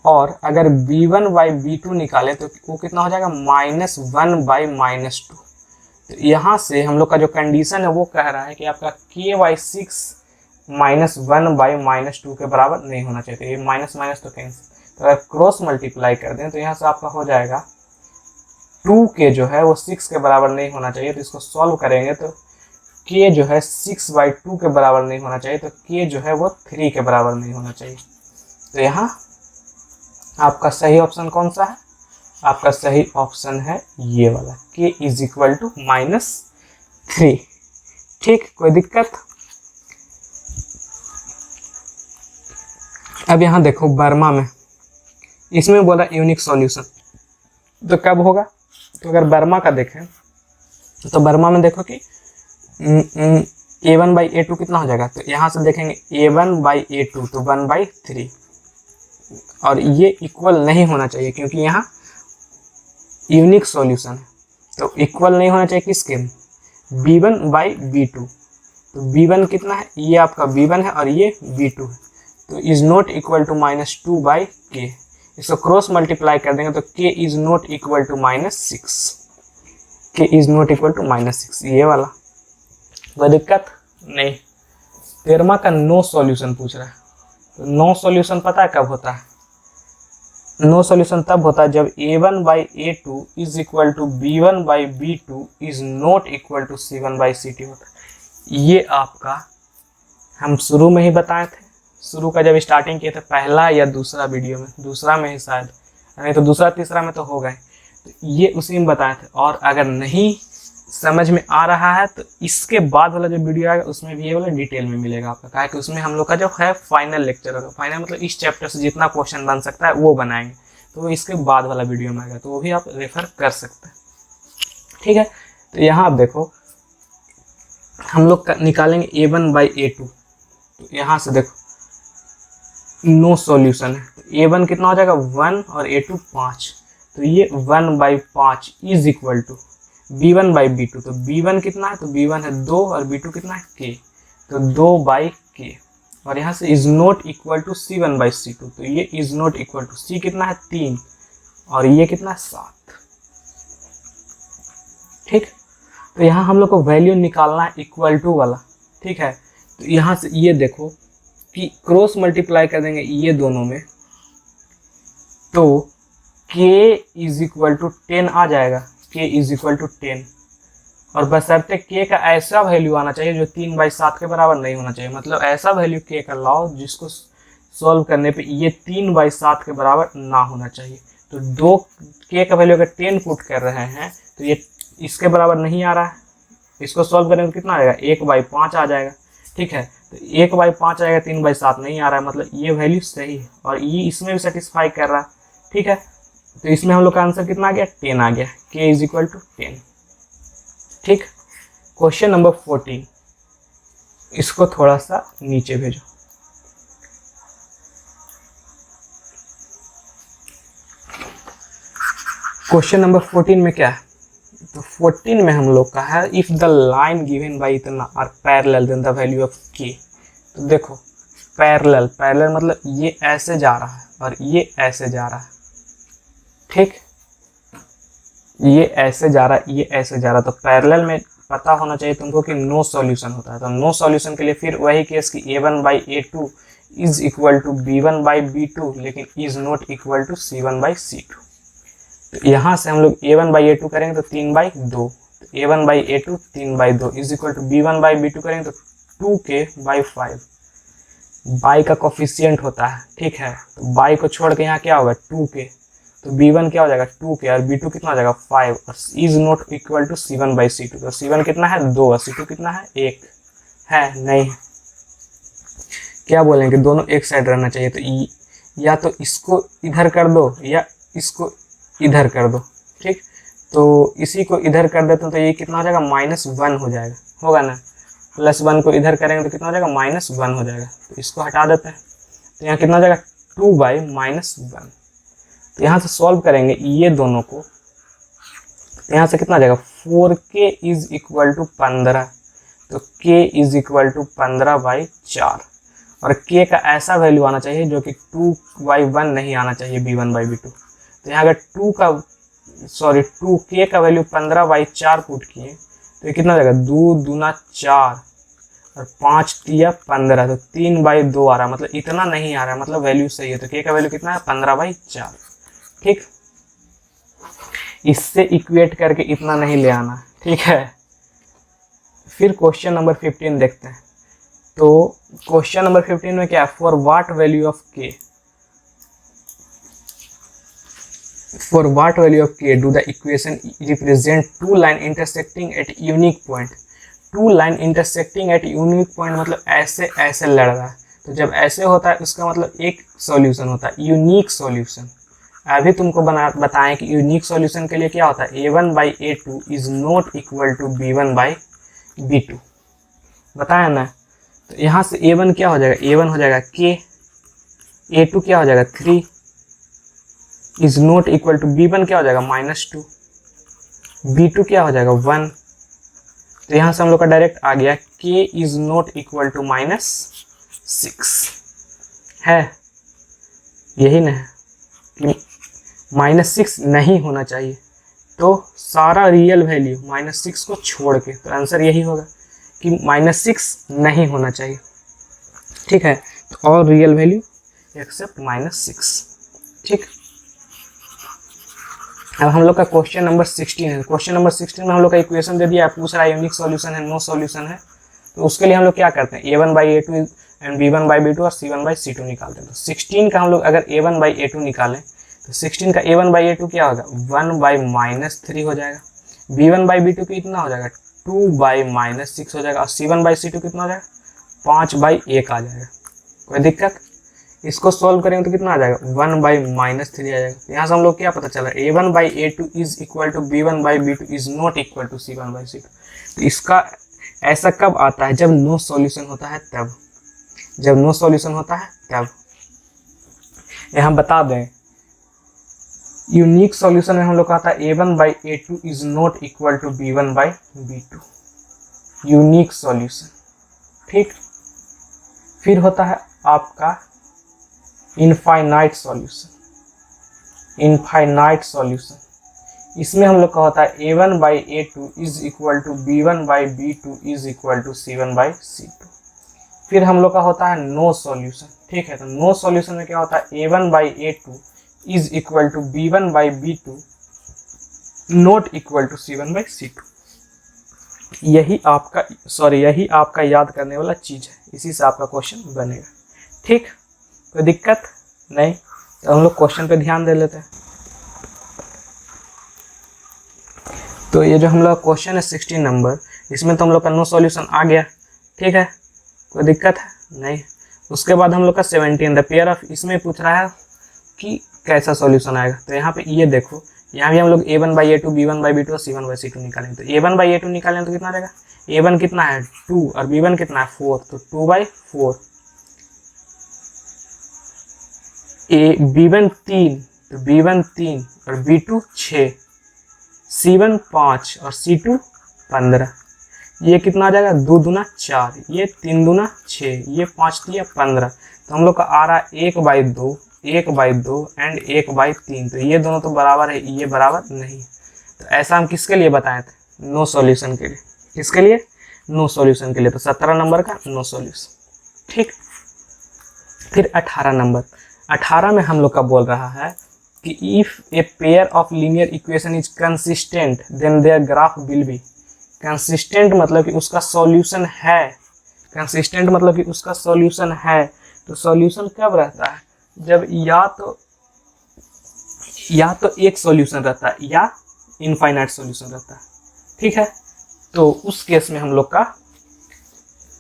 और अगर b1/b2 निकाले तो वो कितना हो जाएगा -1/-2। तो यहाँ से हम लोग का जो कंडीशन है वो कह रहा है कि आपका k/6 -1/-2 के बराबर नहीं होना चाहिए। तो ये माइनस माइनस तो कैंसिल, तो अगर क्रॉस मल्टीप्लाई कर दें तो यहाँ से आपका हो जाएगा 2k जो है वो 6 के बराबर नहीं होना चाहिए। तो इसको सॉल्व करेंगे तो k जो है 6/2 के बराबर नहीं होना चाहिए, तो k जो है वो 3 के बराबर नहीं होना चाहिए। तो यहाँ आपका सही ऑप्शन कौन सा है, आपका सही ऑप्शन है ये वाला k इज इक्वल टू -3। ठीक, कोई दिक्कत। अब यहाँ देखो बर्मा में, इसमें बोला यूनिक सॉल्यूशन, तो कब होगा? तो अगर बर्मा का देखें तो बर्मा में देखो कि A1/A2 कितना हो जाएगा, तो यहाँ से देखेंगे A1/A2 तो 1/3, और ये इक्वल नहीं होना चाहिए क्योंकि यहाँ यूनिक सॉल्यूशन है, तो इक्वल नहीं होना चाहिए किसके, B1/B2, तो B1 कितना है, ये आपका B1 है और ये B2 है, तो is not equal to -2/k, इसको क्रॉस मल्टीप्लाई कर देंगे तो k is not equal to -6, k is not equal to -6, ये वाला कोई दिक्कत नहीं। 13वां का नो सॉल्यूशन पूछ रहा है, तो नो सॉल्यूशन पता है कब होता है? नो सॉल्यूशन तब होता है जब A1/A2 is equal to B1/B2 is not equal to C1/C2 होता है। ये आपका हम शुरू में ही बताए थे, शुरू का जब स्टार्टिंग किए थे पहला या दूसरा वीडियो में, दूसरा में ही शायद, नहीं तो दूसरा तीसरा में तो हो गए, तो ये उसी में बताए थे। और अगर नहीं समझ में आ रहा है तो इसके बाद वाला जो वीडियो आएगा उसमें भी ये वाला डिटेल में मिलेगा आपका, क्या है कि उसमें हम लोग का जो है फाइनल लेक्चर होगा, फाइनल मतलब इस चैप्टर से जितना क्वेश्चन बन सकता है वो बनाएंगे, तो इसके बाद वाला वीडियो में आएगा, तो वो भी आप रेफर कर सकते हैं, ठीक है। तो यहाँ आप देखो हम लोग निकालेंगे A1/A2, तो यहाँ से देखो नो सॉल्यूशन है, तो A1 कितना हो जाएगा 1 और A2 5, तो ये 1/5 इज इक्वल टू B1/B2, तो B1 कितना है, तो B1 है 2 और B2 कितना है k, तो 2/k, और यहाँ से is not equal to C1/C2, तो ये is not equal to C कितना है 3 और ये कितना है 7, ठीक। तो यहाँ हम लोग को वैल्यू निकालना है इक्वल टू वाला, ठीक है। तो यहाँ से ये देखो कि क्रॉस मल्टीप्लाई कर देंगे ये दोनों में, तो k इज इक्वल टू 10 आ जाएगा, k इज इक्वल टू 10, और बशर्ते k का ऐसा वैल्यू आना चाहिए जो 3/7 के बराबर नहीं होना चाहिए, मतलब ऐसा वैल्यू k का लाओ जिसको सॉल्व करने पे ये 3/7 के बराबर ना होना चाहिए। तो दो k का वैल्यू अगर 10 पुट कर रहे हैं तो ये इसके बराबर नहीं आ रहा है, इसको सॉल्व करने में कितना आएगा 1/5 आ जाएगा, ठीक है। तो 1/5 आएगा, 3/7 नहीं आ रहा है, मतलब ये वैल्यू सही है और ये इसमें भी सेटिस्फाई कर रहा है, ठीक है। तो इसमें हम लोग का आंसर कितना आ गया 10 आ गया, k इज इक्वल टू 10, ठीक। क्वेश्चन नंबर 14, इसको थोड़ा सा नीचे भेजो। क्वेश्चन नंबर 14 में क्या है, तो 14 में हम लोग का है if the line given by इतना are parallel then the value of k। तो देखो पैरेलल, पैरेलल मतलब ये ऐसे जा रहा है और ये ऐसे जा रहा है, ठीक, ये ऐसे जा रहा है, ये ऐसे जा रहा है, तो पैरेलल में पता होना चाहिए तुमको कि नो सॉल्यूशन होता है। तो नो सॉल्यूशन के लिए फिर वही केस कि A1/A2 is equal to B1/B2 लेकिन is not equal to C1/C2। तो यहाँ से हम लोग A1/A2 करेंगे तो 3/2, तो A1/A2 3/2 is equal to B1/B2 करेंगे तो 2k/5, बाई का कोफिशिएंट होता है, ठीक है। तो बाई को छोड़ के यहाँ क्या होगा 2k, तो B1 क्या हो जाएगा 2k और B2 कितना हो जाएगा 5, और is not equal to C1/C2, तो C1 कितना है 2 और C2 कितना है 1 है, नहीं क्या बोलेंगे दोनों एक साइड रहना चाहिए, तो या तो इसको इधर कर दो या इसको इधर कर दो, ठीक। तो इसी को इधर कर देते हैं तो ये कितना हो जाएगा -1 हो जाएगा, होगा ना, +1 को इधर करेंगे तो कितना हो जाएगा -1 हो जाएगा, तो इसको हटा देते हैं, तो यहाँ कितना हो जाएगा 2/-1, तो यहाँ से सॉल्व करेंगे ये दोनों को, तो यहाँ से कितना आ जाएगा 4k इज इक्वल टू 15, तो k इज इक्वल टू 15/4, और k का ऐसा वैल्यू आना चाहिए जो कि 2/1 नहीं आना चाहिए B1/B2। तो यहाँ अगर 2k का वैल्यू 15/4 पुट किए तो ये कितना हो जाएगा 2 दूना 4 और 5 तिया 15, तो 3/2 आ रहा है, मतलब इतना नहीं आ रहा है, मतलब वैल्यू सही है। तो k का वैल्यू कितना है 15/4, ठीक। इससे इक्वेट करके इतना नहीं ले आना, ठीक है। फिर क्वेश्चन नंबर 15 देखते हैं। तो क्वेश्चन नंबर 15 में क्या है, for what value of k, for what value of k do the equation represent two line intersecting at unique point। Two line intersecting at unique point मतलब ऐसे ऐसे लड़ रहा है, तो जब ऐसे होता है उसका मतलब एक सॉल्यूशन होता है, यूनिक सॉल्यूशन। अभी तुमको बताएं कि यूनिक सॉल्यूशन के लिए क्या होता है, a1/a2 is not equal to b1/b2, बताया ना। तो यहाँ से a1 क्या हो जाएगा, a1 हो जाएगा k, a2 क्या हो जाएगा 3 is not equal to b1 क्या हो जाएगा -2, b2 क्या हो जाएगा 1। तो यहाँ से हम लोग का डायरेक्ट आ गया k is not equal to -6 है, यही ना है कि -6 नहीं होना चाहिए। तो सारा रियल वैल्यू -6 को छोड़ के, तो आंसर यही होगा कि -6 नहीं होना चाहिए, ठीक है। तो और रियल वैल्यू एक्सेप्ट -6, ठीक। अब हम लोग का क्वेश्चन नंबर 16 है। क्वेश्चन नंबर 16 में हम लोग का इक्वेशन दे दिया, पूछ रहा है यूनिक सॉल्यूशन है, नो सॉल्यूशन है। तो उसके लिए हम लोग क्या करते हैं, a1/a2 एंड b1/b2 और c1/c2 निकालते हैं। तो 16 का हम लोग अगर a1/a2 निकालें तो 16 का a1/a2 क्या होगा 1/-3 हो जाएगा, b1/b2 कितना हो जाएगा 2/-6 हो जाएगा, और c1/c2 कितना हो जाएगा 5/1 आ जाएगा। कोई दिक्कत, इसको सॉल्व करेंगे तो कितना आ जाएगा 1/-3 आ जाएगा। तो यहाँ से हम लोग क्या पता चला, a1/a2 is equal to b1/b2 is not equal to c1/c2। तो इसका ऐसा कब आता है, जब नो सॉल्यूशन होता है तब, जब नो सॉल्यूशन होता है तब। यहाँ बता दें यूनिक सॉल्यूशन में हम लोग कहता है a1/a2 is not equal to b1/b2, unique solution, ठीक। फिर होता है आपका इनफाइनाइट सॉल्यूशन, इनफाइनाइट सॉल्यूशन। इसमें हम लोग का होता है a1/a2 is equal to b1/b2 is equal to c1/c2। फिर हम लोग का होता है नो सॉल्यूशन, ठीक है। तो नो सॉल्यूशन में क्या होता है a1/a2 is equal to b1/b2 not equal to c1/c2। यही आपका याद करने वाला चीज है, इसी से आपका क्वेश्चन बनेगा, ठीक। कोई दिक्कत नहीं। तो हम लोग क्वेश्चन पे ध्यान दे लेते हैं। तो ये जो हम लोग क्वेश्चन है 16 नंबर, इसमें तो हम लोग का नो सॉल्यूशन आ गया, ठीक है, कोई दिक्कत है नहीं। उसके बाद हम लोग का 17 द पेयर ऑफ, इसमें पूछ रहा है कि कैसा सॉल्यूशन आएगा। तो यहाँ पे ये देखो, यहाँ भी हम लोग a1/a2 b1/b2 और c1/c2 निकालेंगे। तो a1/a2 निकालेंगे तो कितना रहेगा, a1 कितना है 2 और b1 कितना है 4, तो 2/4, b1 3 तो b1 3 और b2 6, c1 5 और c2 15। ये कितना आ जाएगा 2 दूना 4, ये 3 दूना 6, ये 5 दिया 15। तो हम लोग का आ रहा है 1/2, 1/2 एंड 1/3। तो ये दोनों तो बराबर है, ये बराबर नहीं। तो ऐसा हम किसके लिए बताए थे, नो सॉल्यूशन के लिए। किसके लिए, नो सॉल्यूशन के लिए। तो 17 नंबर का नो सॉल्यूशन, ठीक। फिर 18 नंबर, 18 में हम लोग का बोल रहा है कि if a pair of linear equation is consistent then their graph will be. Consistent मतलब कि उसका सॉल्यूशन है, कंसिस्टेंट मतलब कि उसका सॉल्यूशन है। तो सॉल्यूशन कब रहता है, जब या तो एक सॉल्यूशन रहता है या इनफाइनाइट सॉल्यूशन रहता है, ठीक है। तो उस केस में हम लोग का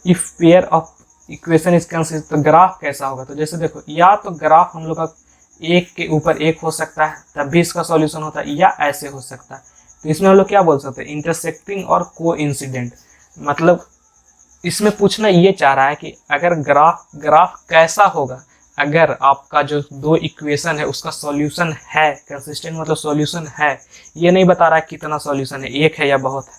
if pair of equation is consistent, तो ग्राफ कैसा होगा। तो जैसे देखो, या तो ग्राफ हम लोग का एक के ऊपर एक हो सकता है तब भी इसका सॉल्यूशन होता है, या ऐसे हो सकता है। तो इसमें हम लोग क्या बोल सकते हैं, इंटरसेक्टिंग और कोइंसिडेंट। मतलब इसमें पूछना ये चाह रहा है कि अगर ग्राफ कैसा होगा, अगर आपका जो दो इक्वेशन है उसका सॉल्यूशन है, कंसिस्टेंट मतलब सॉल्यूशन है, ये नहीं बता रहा है कितना सॉल्यूशन है, एक है या बहुत है।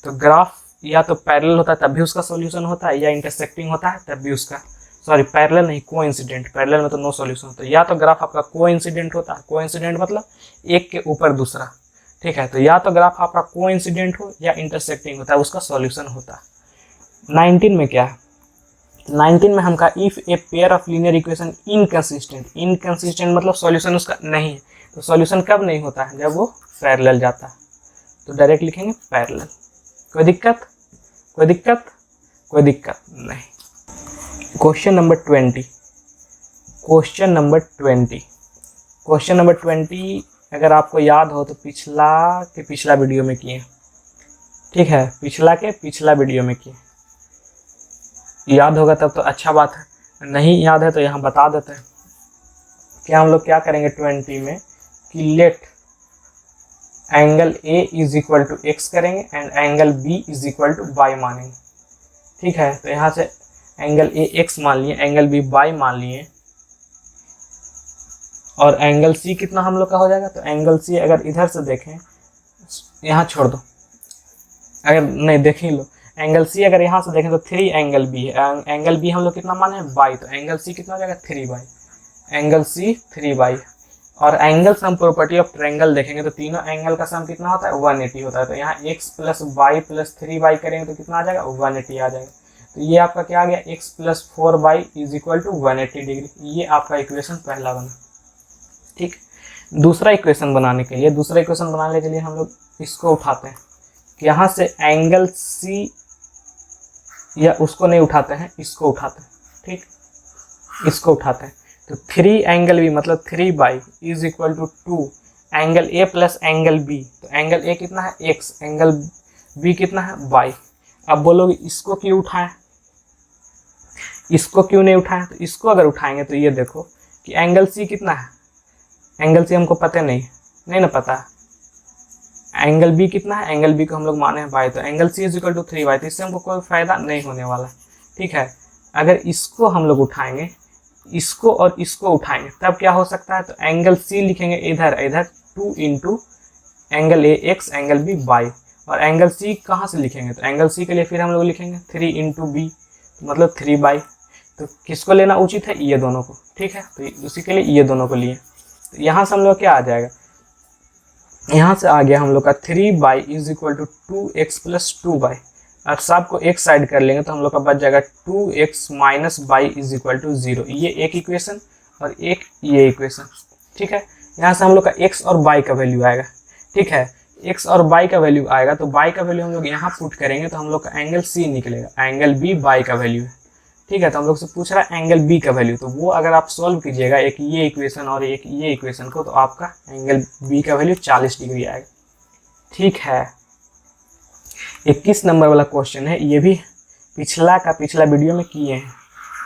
तो ग्राफ या तो पैरेलल होता है तब भी उसका सॉल्यूशन होता है, या इंटरसेक्टिंग होता है तब भी उसका, सॉरी पैरेलल नहीं, कोइंसिडेंट। पैरेलल में तो नो सॉल्यूशन होता है। या तो ग्राफ आपका कोइंसिडेंट होता है, कोइंसिडेंट मतलब एक के ऊपर दूसरा, ठीक है। तो या तो ग्राफ आपका कोइंसिडेंट हो या इंटरसेक्टिंग होता है, उसका सॉल्यूशन होता है। 19 में क्या है, 19 में हम कहा if a pair of linear equation inconsistent, inconsistent मतलब सॉल्यूशन उसका नहीं है। तो सॉल्यूशन कब नहीं होता है, जब वो पैरेलल जाता है। तो डायरेक्ट लिखेंगे पैरेलल। कोई दिक्कत, कोई दिक्कत, कोई दिक्कत नहीं। Question number 20, question number 20, question number 20 अगर आपको याद हो तो पिछला वीडियो में किए, ठीक है, पिछला वीडियो में किए, याद होगा तब तो अच्छा बात है, नहीं याद है तो यहाँ बता देते हैं कि हम लोग क्या करेंगे 20 में कि let angle A is equal to X करेंगे and angle B is equal to Y मानेंगे। ठीक है, तो यहाँ से एंगल ए एक्स मान लिए, एंगल बी वाई मान लिए, और एंगल सी कितना हम लोग का हो जाएगा। तो एंगल सी अगर इधर से देखें, यहाँ छोड़ दो, अगर नहीं देख ही लो, एंगल सी अगर यहाँ से देखें तो 3 एंगल बी है, एंगल बी हम लोग कितना माने हैं बाई, तो एंगल सी कितना हो जाएगा 3 बाई, एंगल सी 3 बाई। और angle sum property of triangle देखेंगे तो तीनों एंगल का सम कितना होता है 180 होता है। तो यहाँ x plus y plus 3 y करेंगे तो कितना आ जाएगा 180 आ जाएगा। तो ये आपका क्या आ गया x plus 4 y is equal to 180 degree. ये आपका इक्वेशन पहला बना। ठीक, दूसरा इक्वेशन बनाने के लिए, दूसरा इक्वेशन बनाने के लिए हम लोग इसको उठाते हैं कि यहाँ से एंगल सी, या उसको नहीं उठाते हैं, इसको उठाते हैं। ठीक, इसको उठाते हैं तो 3 एंगल बी मतलब 3 y is equal to 2 angle A plus angle B. तो एंगल ए कितना है x, एंगल बी कितना है y। अब बोलोगे इसको क्यों उठाएं, इसको क्यों नहीं उठाएं। तो इसको अगर उठाएंगे तो ये देखो कि एंगल सी कितना है, एंगल सी हमको पता नहीं ना पता है। एंगल बी कितना है, एंगल बी को हम लोग माने हैं y, तो angle C is equal to 3 y। तो इससे हमको कोई फायदा नहीं होने वाला। ठीक है, अगर इसको हम लोग उठाएंगे, इसको और इसको उठाएंगे तब क्या हो सकता है। तो एंगल सी लिखेंगे इधर 2 into angle A x angle B y, और एंगल सी कहाँ से लिखेंगे। तो एंगल सी के लिए फिर हम लोग लिखेंगे 3 इंटू बी मतलब 3 बाई। तो किसको लेना उचित है, ये दोनों को। ठीक है, तो उसी के लिए ये दोनों को लिए। तो यहाँ से हम लोग क्या आ जाएगा, यहाँ से आ गया हम लोग का 3 y is equal to 2x plus 2 y. अब सबको एक साइड कर लेंगे तो हम लोग का बच जाएगा 2x minus y is equal to 0। ये एक इक्वेशन और एक ये इक्वेशन। ठीक है, यहाँ से हम लोग का x और y का वैल्यू आएगा। ठीक है, x और y का वैल्यू आएगा तो y का वैल्यू हम लोग यहाँ पुट करेंगे तो हम लोग का एंगल c निकलेगा, एंगल b y का वैल्यू है। ठीक है, तो हम लोग से पूछ रहा है एंगल b का वैल्यू, तो वो अगर आप सॉल्व कीजिएगा एक ये इक्वेशन और एक ये इक्वेशन को, तो आपका एंगल b का वैल्यू 40 डिग्री आएगा। ठीक है, 21 नंबर वाला क्वेश्चन है, ये भी पिछला वीडियो में किए हैं।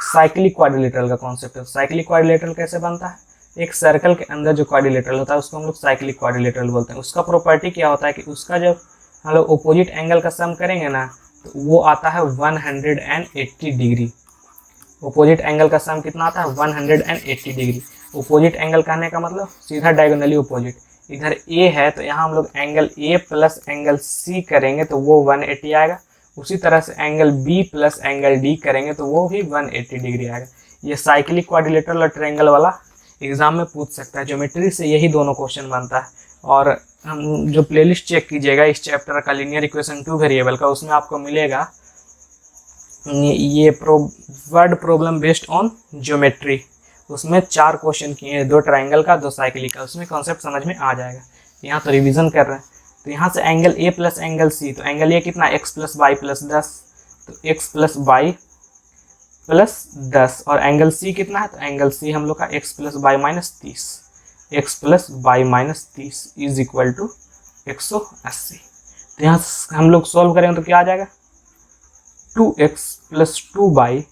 साइक्लिक क्वाड्रिलेटरल का कॉन्सेप्ट है। साइक्लिक क्वाड्रिलेटरल कैसे बनता है, एक सर्कल के अंदर जो क्वाड्रिलेटरल होता है उसको हम लोग साइक्लिक क्वाड्रिलेटरल बोलते हैं। उसका प्रॉपर्टी क्या होता है कि उसका जब हम लोग अपोजिट एंगल का सम करेंगे ना तो वो आता है 180 डिग्री। अपोजिट एंगल का सम कितना आता है 180 डिग्री। अपोजिट एंगल कहने का मतलब सीधा डायगोनली अपोजिट। इधर a है तो यहाँ हम लोग angle a plus angle c करेंगे तो वो 180 आएगा। उसी तरह से angle b plus angle d करेंगे तो वो भी 180 डिग्री आएगा। ये साइक्लिक क्वाड्रिलेटरल और ट्रायंगल वाला एग्जाम में पूछ सकता है। ज्योमेट्री से यही दोनों क्वेश्चन बनता है। और हम जो प्लेलिस्ट चेक कीजिएगा इस चैप्टर का लीनियर इक्वेशन 2 वेरिएबल का, उसमें आपको मिलेगा ये word problem based on geometry. उसमें 4 क्वेश्चन किए हैं, 2 ट्रायंगल का 2 साइक्लिक का। उसमें कॉन्सेप्ट समझ में आ जाएगा। यहाँ तो रिवीजन कर रहे हैं। तो यहाँ से angle A plus angle C, तो एंगल ए कितना x प्लस बाई प्लस 10, तो x प्लस बाई प्लस 10, और एंगल सी कितना है, तो एंगल सी हम लोग का x plus y minus 30, x plus y minus 30 is equal to 180। तो यहाँ हम लोग सॉल्व करेंगे तो क्या आ जाएगा 2x plus 2 y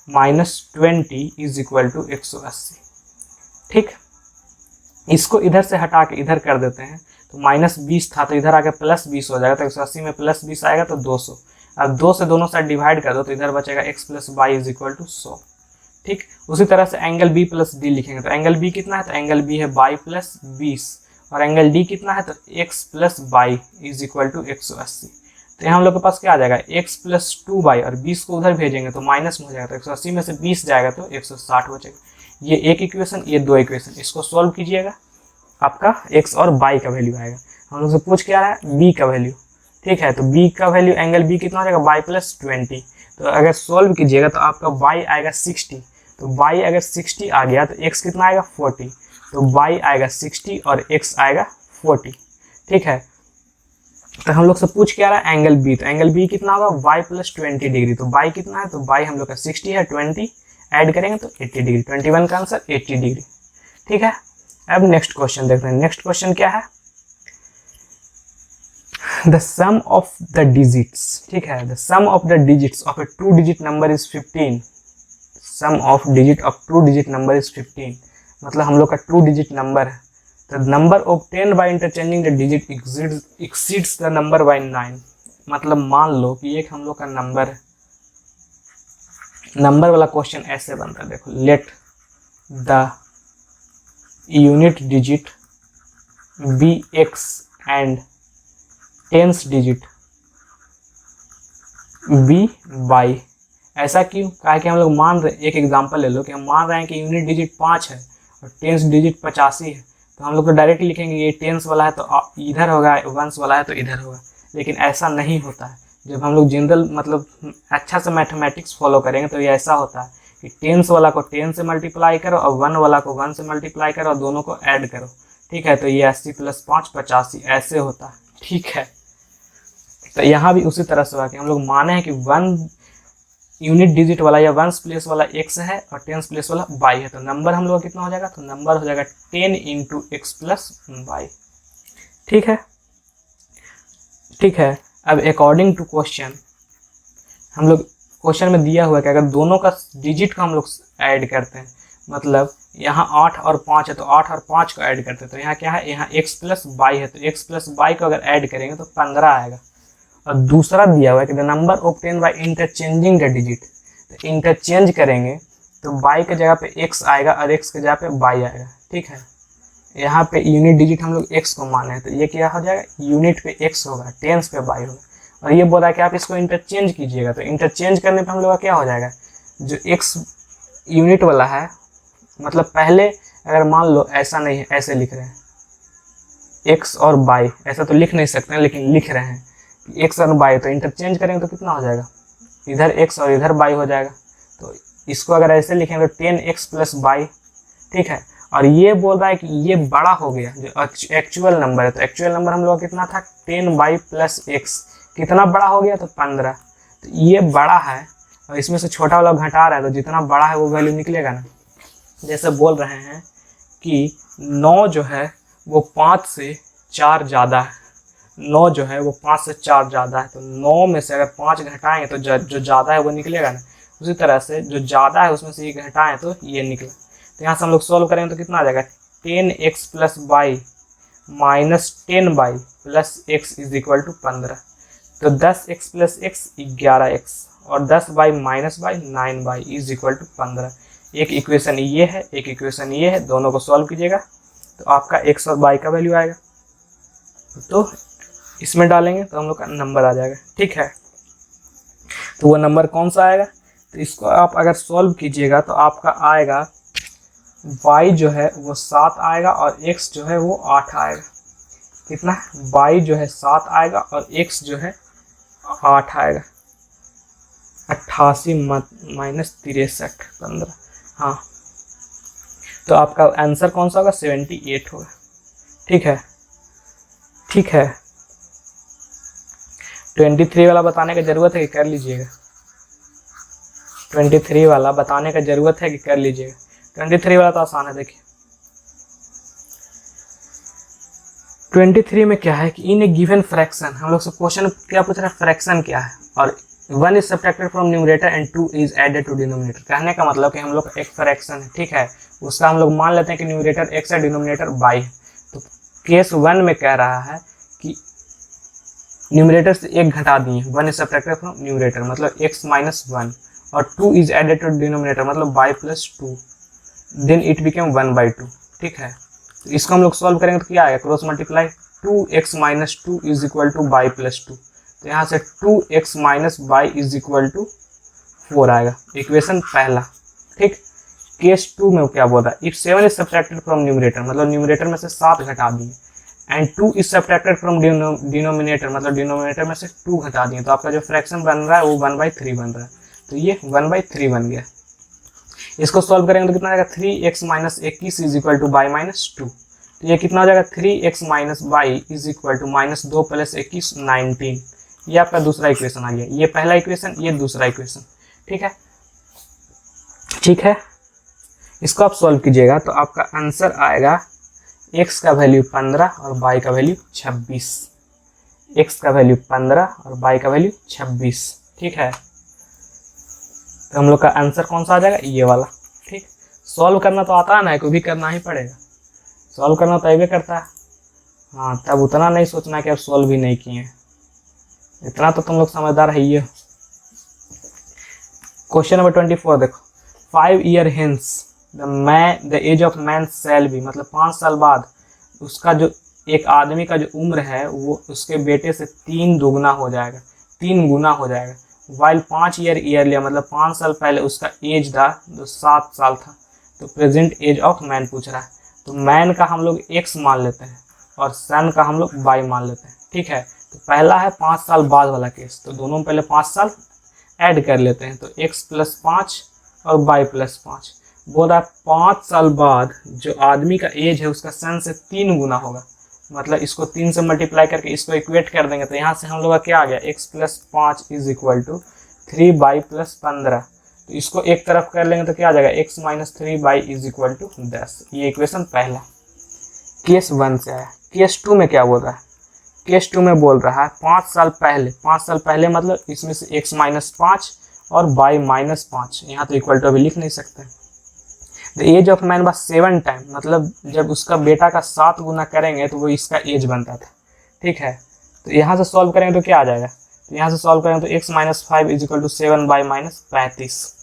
minus 20 is equal to 180। ठीक, इसको इधर से हटा के इधर कर देते हैं तो माइनस 20 था तो इधर आके प्लस 20 हो जाएगा। तो 180 में प्लस 20 आएगा तो 200। अब 2 से दोनों साइड डिवाइड कर दो तो इधर बचेगा x plus by is equal to 100। ठीक, उसी तरह से एंगल b प्लस डी लिखेंगे तो एंगल b कितना है, तो एंगल b है बाई प्लस 20, और एंगल d कितना है, तो x plus by is equal to 180। तो यहाँ हम लोग के पास क्या आ जाएगा x प्लस 2 बाई, और 20 को उधर भेजेंगे तो माइनस में हो जाएगा। तो 180 में से 20 जाएगा तो 160 बचेगा। ये एक इक्वेशन, ये 2 इक्वेशन। इसको सॉल्व कीजिएगा, आपका x और y का वैल्यू आएगा। हम लोग से पूछ क्या रहा है b का वैल्यू। ठीक है, तो b का वैल्यू एंगल b कितना हो जाएगा y प्लस 20। तो अगर सॉल्व कीजिएगा तो आपका y आएगा 60। तो y अगर 60 आ गया तो x कितना आएगा 40। तो y आएगा 60 और x आएगा 40। ठीक है, तो हम लोग से पूछ क्या रहा है एंगल b। तो एंगल b कितना होगा y प्लस 20 डिग्री। तो y कितना है, तो y हम लोग का 60 है, 20 ऐड करेंगे तो 80 डिग्री। 21 का आंसर 80 डिग्री। ठीक है, अब नेक्स्ट क्वेश्चन देखते हैं। नेक्स्ट क्वेश्चन क्या है, the sum of the digits. ठीक है, the sum of the digits of a 2 digit number is 15। Sum of digit of 2 digit number is 15, मतलब हम लोग का 2 डिजिट नंबर है, तो number obtained by interchanging the digit exceeds the number by 9, मतलब मान लो कि एक हम लोग का नंबर है, नंबर वाला क्वेश्चन ऐसे बनता है, देखो let the unit digit be x and tens digit be y, ऐसा क्यों, कहा कि हम लोग मान रहे, एक एग्जांपल ले लो कि हम मान रहे हैं कि यूनिट डिजिट 5 है और टेंस डिजिट 85 है, तो हम लोग तो डायरेक्ट लिखेंगे ये टेंस वाला है तो इधर होगा, वंस वाला है तो इधर होगा, लेकिन ऐसा नहीं होता है। जब हम लोग जनरल मतलब अच्छा से मैथमेटिक्स फॉलो करेंगे तो ये ऐसा होता है कि टेंस वाला को 10 से मल्टीप्लाई करो और 1 वाला को 1 से मल्टीप्लाई करो और दोनों को ऐड करो, ठीक है, तो ये 80 + 5 85 ऐसे होता है, ठीक है। तो यहाँ भी उसी तरह से हुआ कि हम लोग माने हैं कि 1 यूनिट डिजिट वाला या 1s प्लेस वाला x है और 10s प्लेस वाला y है, तो नंबर हम लोग कितना हो जाएगा, तो नंबर हो जाएगा 10 × x + y, ठीक है, ठीक है। अब अकॉर्डिंग टू क्वेश्चन हम लोग क्वेश्चन में दिया हुआ है कि अगर दोनों का डिजिट को हम लोग ऐड करते हैं, मतलब यहाँ 8 और 5 है तो 8 और 5 को ऐड करते हैं, तो यहाँ क्या है, यहाँ x + y है, तो x + y को अगर ऐड करेंगे तो 15 आएगा। और दूसरा दिया हुआ है कि the number obtain by interchanging the digit, तो इंटरचेंज करेंगे तो y के जगह पे x आएगा और x के जगह पे y आएगा, ठीक है। यहाँ पे यूनिट डिजिट हम लोग x को माने हैं, तो ये क्या हो जाएगा, यूनिट पे x होगा, टेंस पे y होगा, और ये बोला कि आप इसको इंटरचेंज कीजिएगा, तो इंटरचेंज करने पे हम लोग का क्या हो जाएगा, जो x यूनिट वाला है, मतलब पहले अगर मान लो ऐसा नहीं है, ऐसे लिख रहे हैं x और y, ऐसा तो लिख नहीं सकते हैं लेकिन लिख रहे हैं x और y, तो इंटरचेंज करेंगे तो कितना हो जाएगा, इधर x और इधर y हो जाएगा, तो इसको अगर ऐसे लिखेंगे तो 10x + y, ठीक है। और ये बोल रहा है कि ये बड़ा हो गया, जो एक्चुअल नंबर है, तो एक्चुअल नंबर हम लोग कितना था 10y + x, कितना बड़ा हो गया, तो 15, तो ये बड़ा है और इसमें से छोटा वाला घटा रहा है, तो जितना बड़ा है वो वैल्यू निकलेगा ना। जैसे बोल रहे हैं कि 9 जो है वो 5 से 4 ज़्यादा है, 9 जो है वो 5 से 4 ज़्यादा है, तो 9 में से अगर 5 घटाएंगे तो जो ज़्यादा है वो निकलेगा ना। उसी तरह से जो ज़्यादा है उसमें से ये घटाएं तो ये निकला, तो यहाँ से हम लोग सॉल्व करेंगे तो कितना आ जाएगा, 10x + y - 10y + x = 15, तो 10x + x 11x और 10y - y 9y = 15। एक इक्वेशन ये है, एक इक्वेशन ये है, दोनों को सॉल्व कीजिएगा तो आपका x और y का वैल्यू आएगा, तो इसमें डालेंगे तो हम लोग का नंबर आ जाएगा, ठीक है। तो वो नंबर कौन सा आएगा, तो इसको आप अगर सॉल्व कीजिएगा तो आपका आएगा y जो है वो 7 आएगा और x जो है वो 8 आएगा, कितना, y जो है 7 आएगा और x जो है 8 आएगा, 88 - 63 15, हाँ, तो आपका आंसर कौन सा होगा, 78 होगा, ठीक है, ठीक है। 23 वाला बताने का ज़रूरत है कि कर लीजिएगा, 23 वाला बताने का ज़रूरत है कि कर लीजिएगा, 23 वाला तो आसान है। देखिए 23 में क्या है कि इन ए गिवन फ्रैक्शन, हम लोग से क्वेश्चन क्या पूछ रहा है, फ्रैक्शन क्या है, और 1 is subtracted from numerator and 2 is added to denominator. कहने का मतलब कि हम लोग एक फ्रैक्शन है, ठीक है, उसका हम लोग मान लेते हैं कि न्यूमरेटर x है, डिनोमिनेटर y है। तो केस 1 में कह रहा है कि न्यूमरेटर से 1 घटा दिए, 1 इज सब्ट्रैक्टेड फ्रॉम न्यूमरेटर मतलब x - 1 और 2 इज एडेड टू डिनोमिनेटर मतलब y + 2, देन इट बिकेम 1/2, ठीक है। तो इसको हम लोग सॉल्व करेंगे तो क्या आएगा, क्रॉस मल्टीप्लाई 2x - 2 = y + 2, तो यहाँ से 2x - y = 4 आएगा, इक्वेशन पहला, ठीक। केस 2 में क्या बोल रहा है, if 7 is subtracted from numerator मतलब न्यूमरेटर में से 7 घटा दिए, and 2 is subtracted from denominator मतलब डिनोमिनेटर में से 2 घटा दिए, तो आपका जो फ्रैक्शन बन रहा है वो 1/3 बन रहा है, तो ये 1/3 बन गया। इसको सॉल्व करेंगे तो कितना आएगा, 3x - 21 = y - 2, तो ये कितना हो जाएगा, 3x - y - 2 + 21 19, ये आपका दूसरा इक्वेशन आ गया। ये पहला इक्वेशन, ये दूसरा इक्वेशन, ठीक है, ठीक है। इसको आप सॉल्व कीजिएगा तो आपका आंसर आएगा x का वैल्यू 15 और y का वैल्यू 26, x का वैल्यू 15 और y का वैल्यू 26, ठीक है। तो हम लोग का आंसर कौन सा आ जाएगा, ये वाला। ठीक, सॉल्व करना तो आता है ना, कोई भी करना ही पड़ेगा, सॉल्व करना तो अबे करता है। हाँ, तब उतना नहीं सोचना कि अब सॉल्व भी नहीं किए, इतना तो तुम लोग समझदार है ही हो। क्वेश्चन नंबर 24 देखो, 5 year hence the age of man shall be, मतलब 5 साल बाद उसका जो एक आदमी का जो उम्र है वो उसके बेटे से 3 दुगना हो जाएगा, 3 गुना हो जाएगा। वाइल 5 ईयर ईयरली, मतलब 5 साल पहले उसका एज था जो 7 साल था। तो प्रेजेंट एज ऑफ मैन पूछ रहा है, तो मैन का हम लोग x मान लेते हैं और सन का हम लोग y मान लेते हैं। ठीक है, तो पहला है 5 साल बाद वाला केस, तो दोनों में पहले 5 साल ऐड कर लेते हैं, तो x + 5 और y + 5। बोल रहा है 5 साल बाद जो आदमी का एज है उसका सन से 3 गुना होगा, मतलब इसको 3 से मल्टीप्लाई करके इसको इक्वेट कर देंगे, तो यहाँ से हम लोग का क्या आ गया, x + 5 = 3y + 15। तो इसको एक तरफ कर लेंगे तो क्या आ जाएगा, x - 3y = 10। ये इक्वेशन पहला केस 1 से आया। केस 2 में क्या बोल रहा है, केस 2 में बोल रहा है 5 साल पहले, 5 साल पहले मतलब इसमें से x - 5 और y - 5, यहाँ तो इक्वल टू अभी लिख नहीं सकते। द एज ऑफ मैन बस 7 टाइम, मतलब जब उसका बेटा का 7 गुना करेंगे तो वो इसका एज बनता था। ठीक है, तो यहाँ से सॉल्व करेंगे तो क्या आ जाएगा, तो यहाँ से सॉल्व करेंगे तो x - 5 = 7y - 35,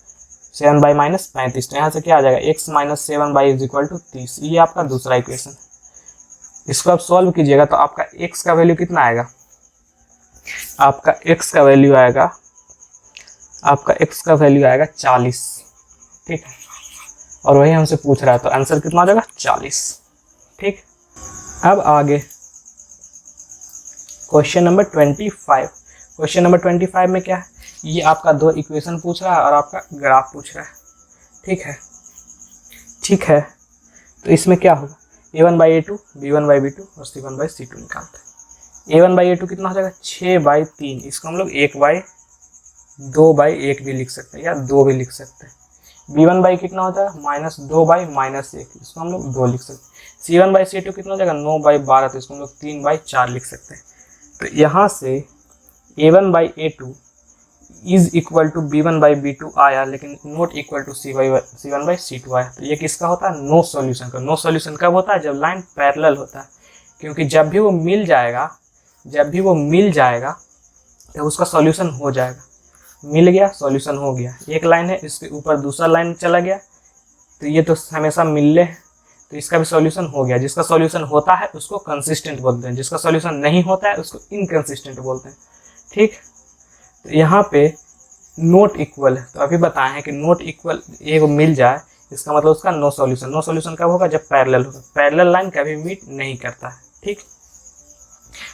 7y - 35। तो यहाँ से क्या आ जाएगा, x - 7y = 30। ये आपका दूसरा इक्वेशन। इसको आप सॉल्व कीजिएगा तो आपका x का वैल्यू कितना आएगा, आपका x का वैल्यू आएगा, आपका x का वैल्यू आएगा 40। ठीक है, और वही हमसे पूछ रहा है, तो आंसर कितना आ जाएगा, 40। ठीक, अब आगे क्वेश्चन नंबर 25। क्वेश्चन नंबर 25 में क्या है, ये आपका 2 इक्वेशन पूछ रहा है और आपका ग्राफ पूछ रहा है। ठीक है, ठीक है, तो इसमें क्या होगा, a1/a2, b1/b2 और c1/c2 निकालते हैं। a1/a2 कितना हो जाएगा, 6/3, इसको हम लोग 1/2/1 भी लिख सकते हैं या 2 भी लिख सकते हैं। b1 कितना होता है, -2/-1, इसको हम लोग 2 लिख सकते हैं। c1/c2 कितना हो जाएगा, 9/12, तो इसको हम लोग 3/4 लिख सकते हैं। तो यहाँ से a1/a2 = b1/b2 आया, लेकिन नॉट इक्वल टू c1/c2 आया। तो ये किसका होता है, नो सॉल्यूशन का। नो सॉल्यूशन कब होता है, जब लाइन पैरेलल होता है, क्योंकि जब भी वो मिल जाएगा, तो उसका सॉल्यूशन हो जाएगा। मिल गया, सॉल्यूशन हो गया। एक लाइन है, इसके ऊपर दूसरा लाइन चला गया, तो ये तो हमेशा मिलले है, तो इसका भी सॉल्यूशन हो गया। जिसका सॉल्यूशन होता है उसको कंसिस्टेंट बोलते हैं, जिसका सॉल्यूशन नहीं होता है उसको इनकंसिस्टेंट बोलते हैं। ठीक, तो यहाँ पे नॉट इक्वल, तो अभी बताए हैं कि नॉट इक्वल ये को मिल जाए, इसका मतलब उसका नो सॉल्यूशन। नो सॉल्यूशन कब होगा, जब पैरेलल होगा। पैरेलल लाइन कभी मीट नहीं करता है। ठीक,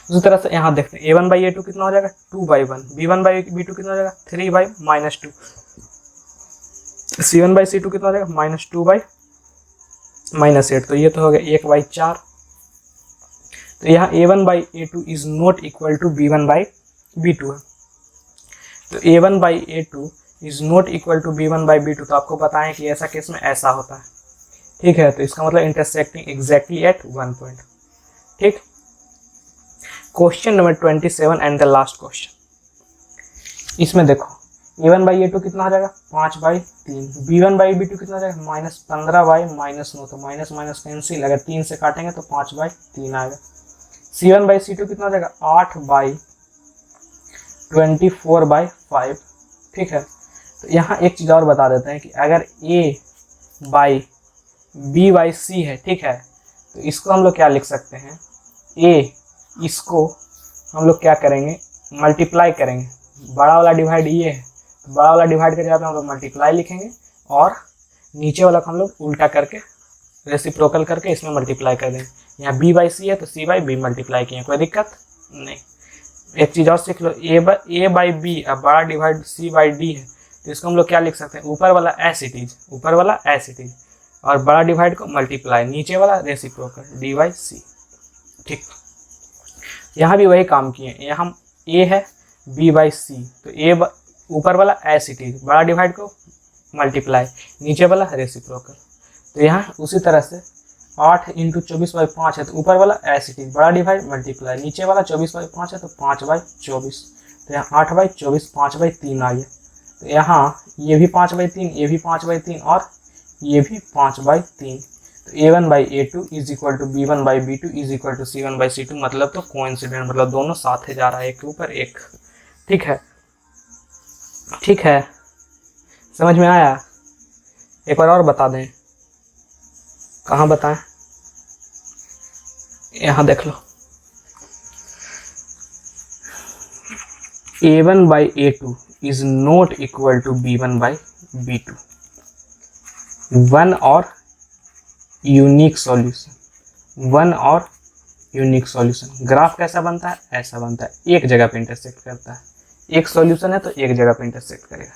उसी तरह से यहाँ देखते हैं a1/a2 कितना हो जाएगा, 2/1, b1/b2 कितना हो जाएगा, 3/-2, c1/c2 कितना हो जाएगा, -2/-8, तो ये तो हो गया 1/4। तो यहाँ a1/a2 is not equal to b1/b2 है, तो a1/a2 is not equal to b1/b2, तो आपको बताएं कि ऐसा केस में ऐसा होता है। ठीक है, तो इसका मतलब इंटरसेक्टिंग एग्जैक्टली एट 1 पॉइंट। ठीक, question number 27 and the last question. इसमें देखो a1/a2 कितना हो जाएगा, 5/3, b1/b2 कितना हो जाएगा, -15/-9, तो माइनस माइनस कैंसिल, अगर 3 से काटेंगे तो 5/3 आएगा। c1/c2 कितना हो जाएगा, 8/24/5। ठीक है, तो यहाँ एक चीज़ और बता देते हैं कि अगर a/b/c है, ठीक है, तो इसको हम लोग क्या लिख सकते हैं, इसको हम लोग क्या करेंगे, मल्टीप्लाई करेंगे। बड़ा वाला डिवाइड ये है, तो बड़ा वाला डिवाइड के जगह पे हम लोग मल्टीप्लाई लिखेंगे, और नीचे वाला को हम लोग उल्टा करके रेसिप्रोकल करके इसमें मल्टीप्लाई कर देंगे। यहाँ b/c है तो c/b मल्टीप्लाई किए, कोई दिक्कत नहीं। एक चीज़ और सीख लो, a/b, अब बड़ा डिवाइड c/d है, तो इसको हम लोग क्या लिख सकते हैं, ऊपर वाला एज इट इज, और बड़ा डिवाइड को मल्टीप्लाई, नीचे वाला रेसिप्रोकल d/c। ठीक, यहाँ भी वही काम किए। यहाँ a है b/c, तो a ऊपर वाला एज इट इज, बड़ा डिवाइड को मल्टीप्लाई, नीचे वाला रेसिप्रोकल। तो यहाँ उसी तरह से 8 × 24/5 है, तो ऊपर वाला एज इट इज, बड़ा डिवाइड मल्टीप्लाई, नीचे वाला 24/5 है तो 5/24, तो यहाँ 8/24, 5/3 आ गया। तो यहाँ ये भी 5/3, ये भी 5/3 और ये भी 5/3। तो A1/A2 is equal to B1/B2 is equal to C1/C2, मतलब तो कोइंसिडेंट, मतलब दोनों साथ ही जा रहा है एक के ऊपर एक। ठीक है, ठीक है, समझ में आया? एक बार और बता दें, कहाँ बताएं? यहाँ देख लो, A1/A2 is not equal to B1/B2। One और यूनिक सॉल्यूशन, वन और यूनिक सॉल्यूशन। ग्राफ कैसा बनता है? ऐसा बनता है, एक जगह पे इंटरसेक्ट करता है। एक सॉल्यूशन है तो एक जगह पे इंटरसेक्ट करेगा।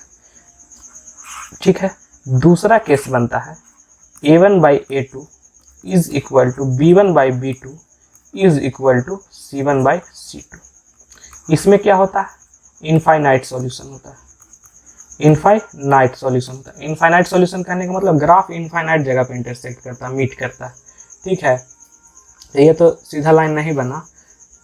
ठीक है, दूसरा केस बनता है A1/A2 is equal to B1/B2 is equal to C1/C2। इसमें क्या होता है? इनफाइनाइट सॉल्यूशन होता है, इनफाइनाइट सॉल्यूशन होता है। इनफाइनाइट सॉल्यूशन कहने का मतलब ग्राफ इनफाइनाइट जगह पे इंटरसेक्ट करता है, मीट करता है। ठीक है, ये तो सीधा लाइन नहीं बना,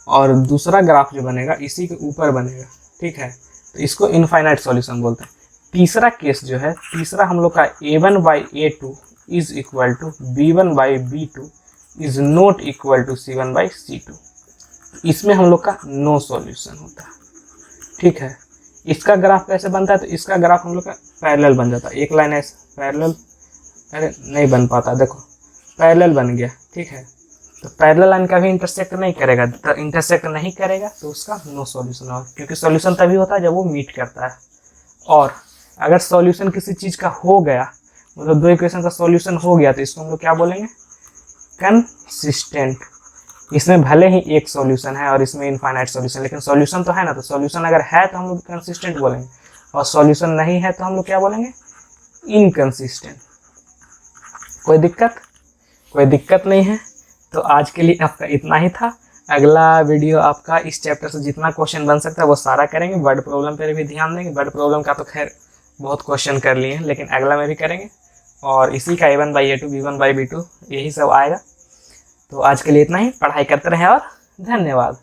और दूसरा ग्राफ जो बनेगा इसी के ऊपर बनेगा। ठीक है, तो इसको इनफाइनाइट सॉल्यूशन बोलते हैं। तीसरा केस जो है, तीसरा हम लोग का A1/A2 is equal to B1/B2 is not equal to C1/C2। इसमें हम लोग का नो सॉल्यूशन होता है। ठीक है, इसका ग्राफ कैसे बनता है? तो इसका ग्राफ हम लोग का पैरेलल बन जाता है, एक लाइन ऐसे पैरेलल, अरे नहीं बन पाता, देखो पैरेलल बन गया। ठीक है, तो पैरेलल लाइन का भी इंटरसेक्ट नहीं करेगा, तो इंटरसेक्ट नहीं करेगा तो उसका नो सॉल्यूशन होगा, क्योंकि सॉल्यूशन तभी होता है जब वो मीट करता है। और अगर सॉल्यूशन किसी चीज़ का हो गया, मतलब दो इक्वेशन का सॉल्यूशन हो गया, तो इसको हम लोग क्या बोलेंगे? कंसिस्टेंट। इसमें भले ही एक सॉल्यूशन है और इसमें इनफाइनाइट सॉल्यूशन, लेकिन सॉल्यूशन तो है ना, तो सॉल्यूशन अगर है तो हम लोग कंसिस्टेंट बोलेंगे, और सॉल्यूशन नहीं है तो हम लोग क्या बोलेंगे? इनकंसिस्टेंट। कोई दिक्कत? कोई दिक्कत नहीं है। तो आज के लिए आपका इतना ही था। अगला वीडियो आपका इस चैप्टर से जितना क्वेश्चन बन सकता है वो सारा करेंगे। वर्ड प्रॉब्लम पर भी ध्यान देंगे। वर्ड प्रॉब्लम का तो खैर बहुत क्वेश्चन कर लिए हैं, लेकिन अगला में भी करेंगे, और इसी का A1/A2 B1/B2 यही सब आएगा। तो आज के लिए इतना ही। पढ़ाई करते रहें और धन्यवाद।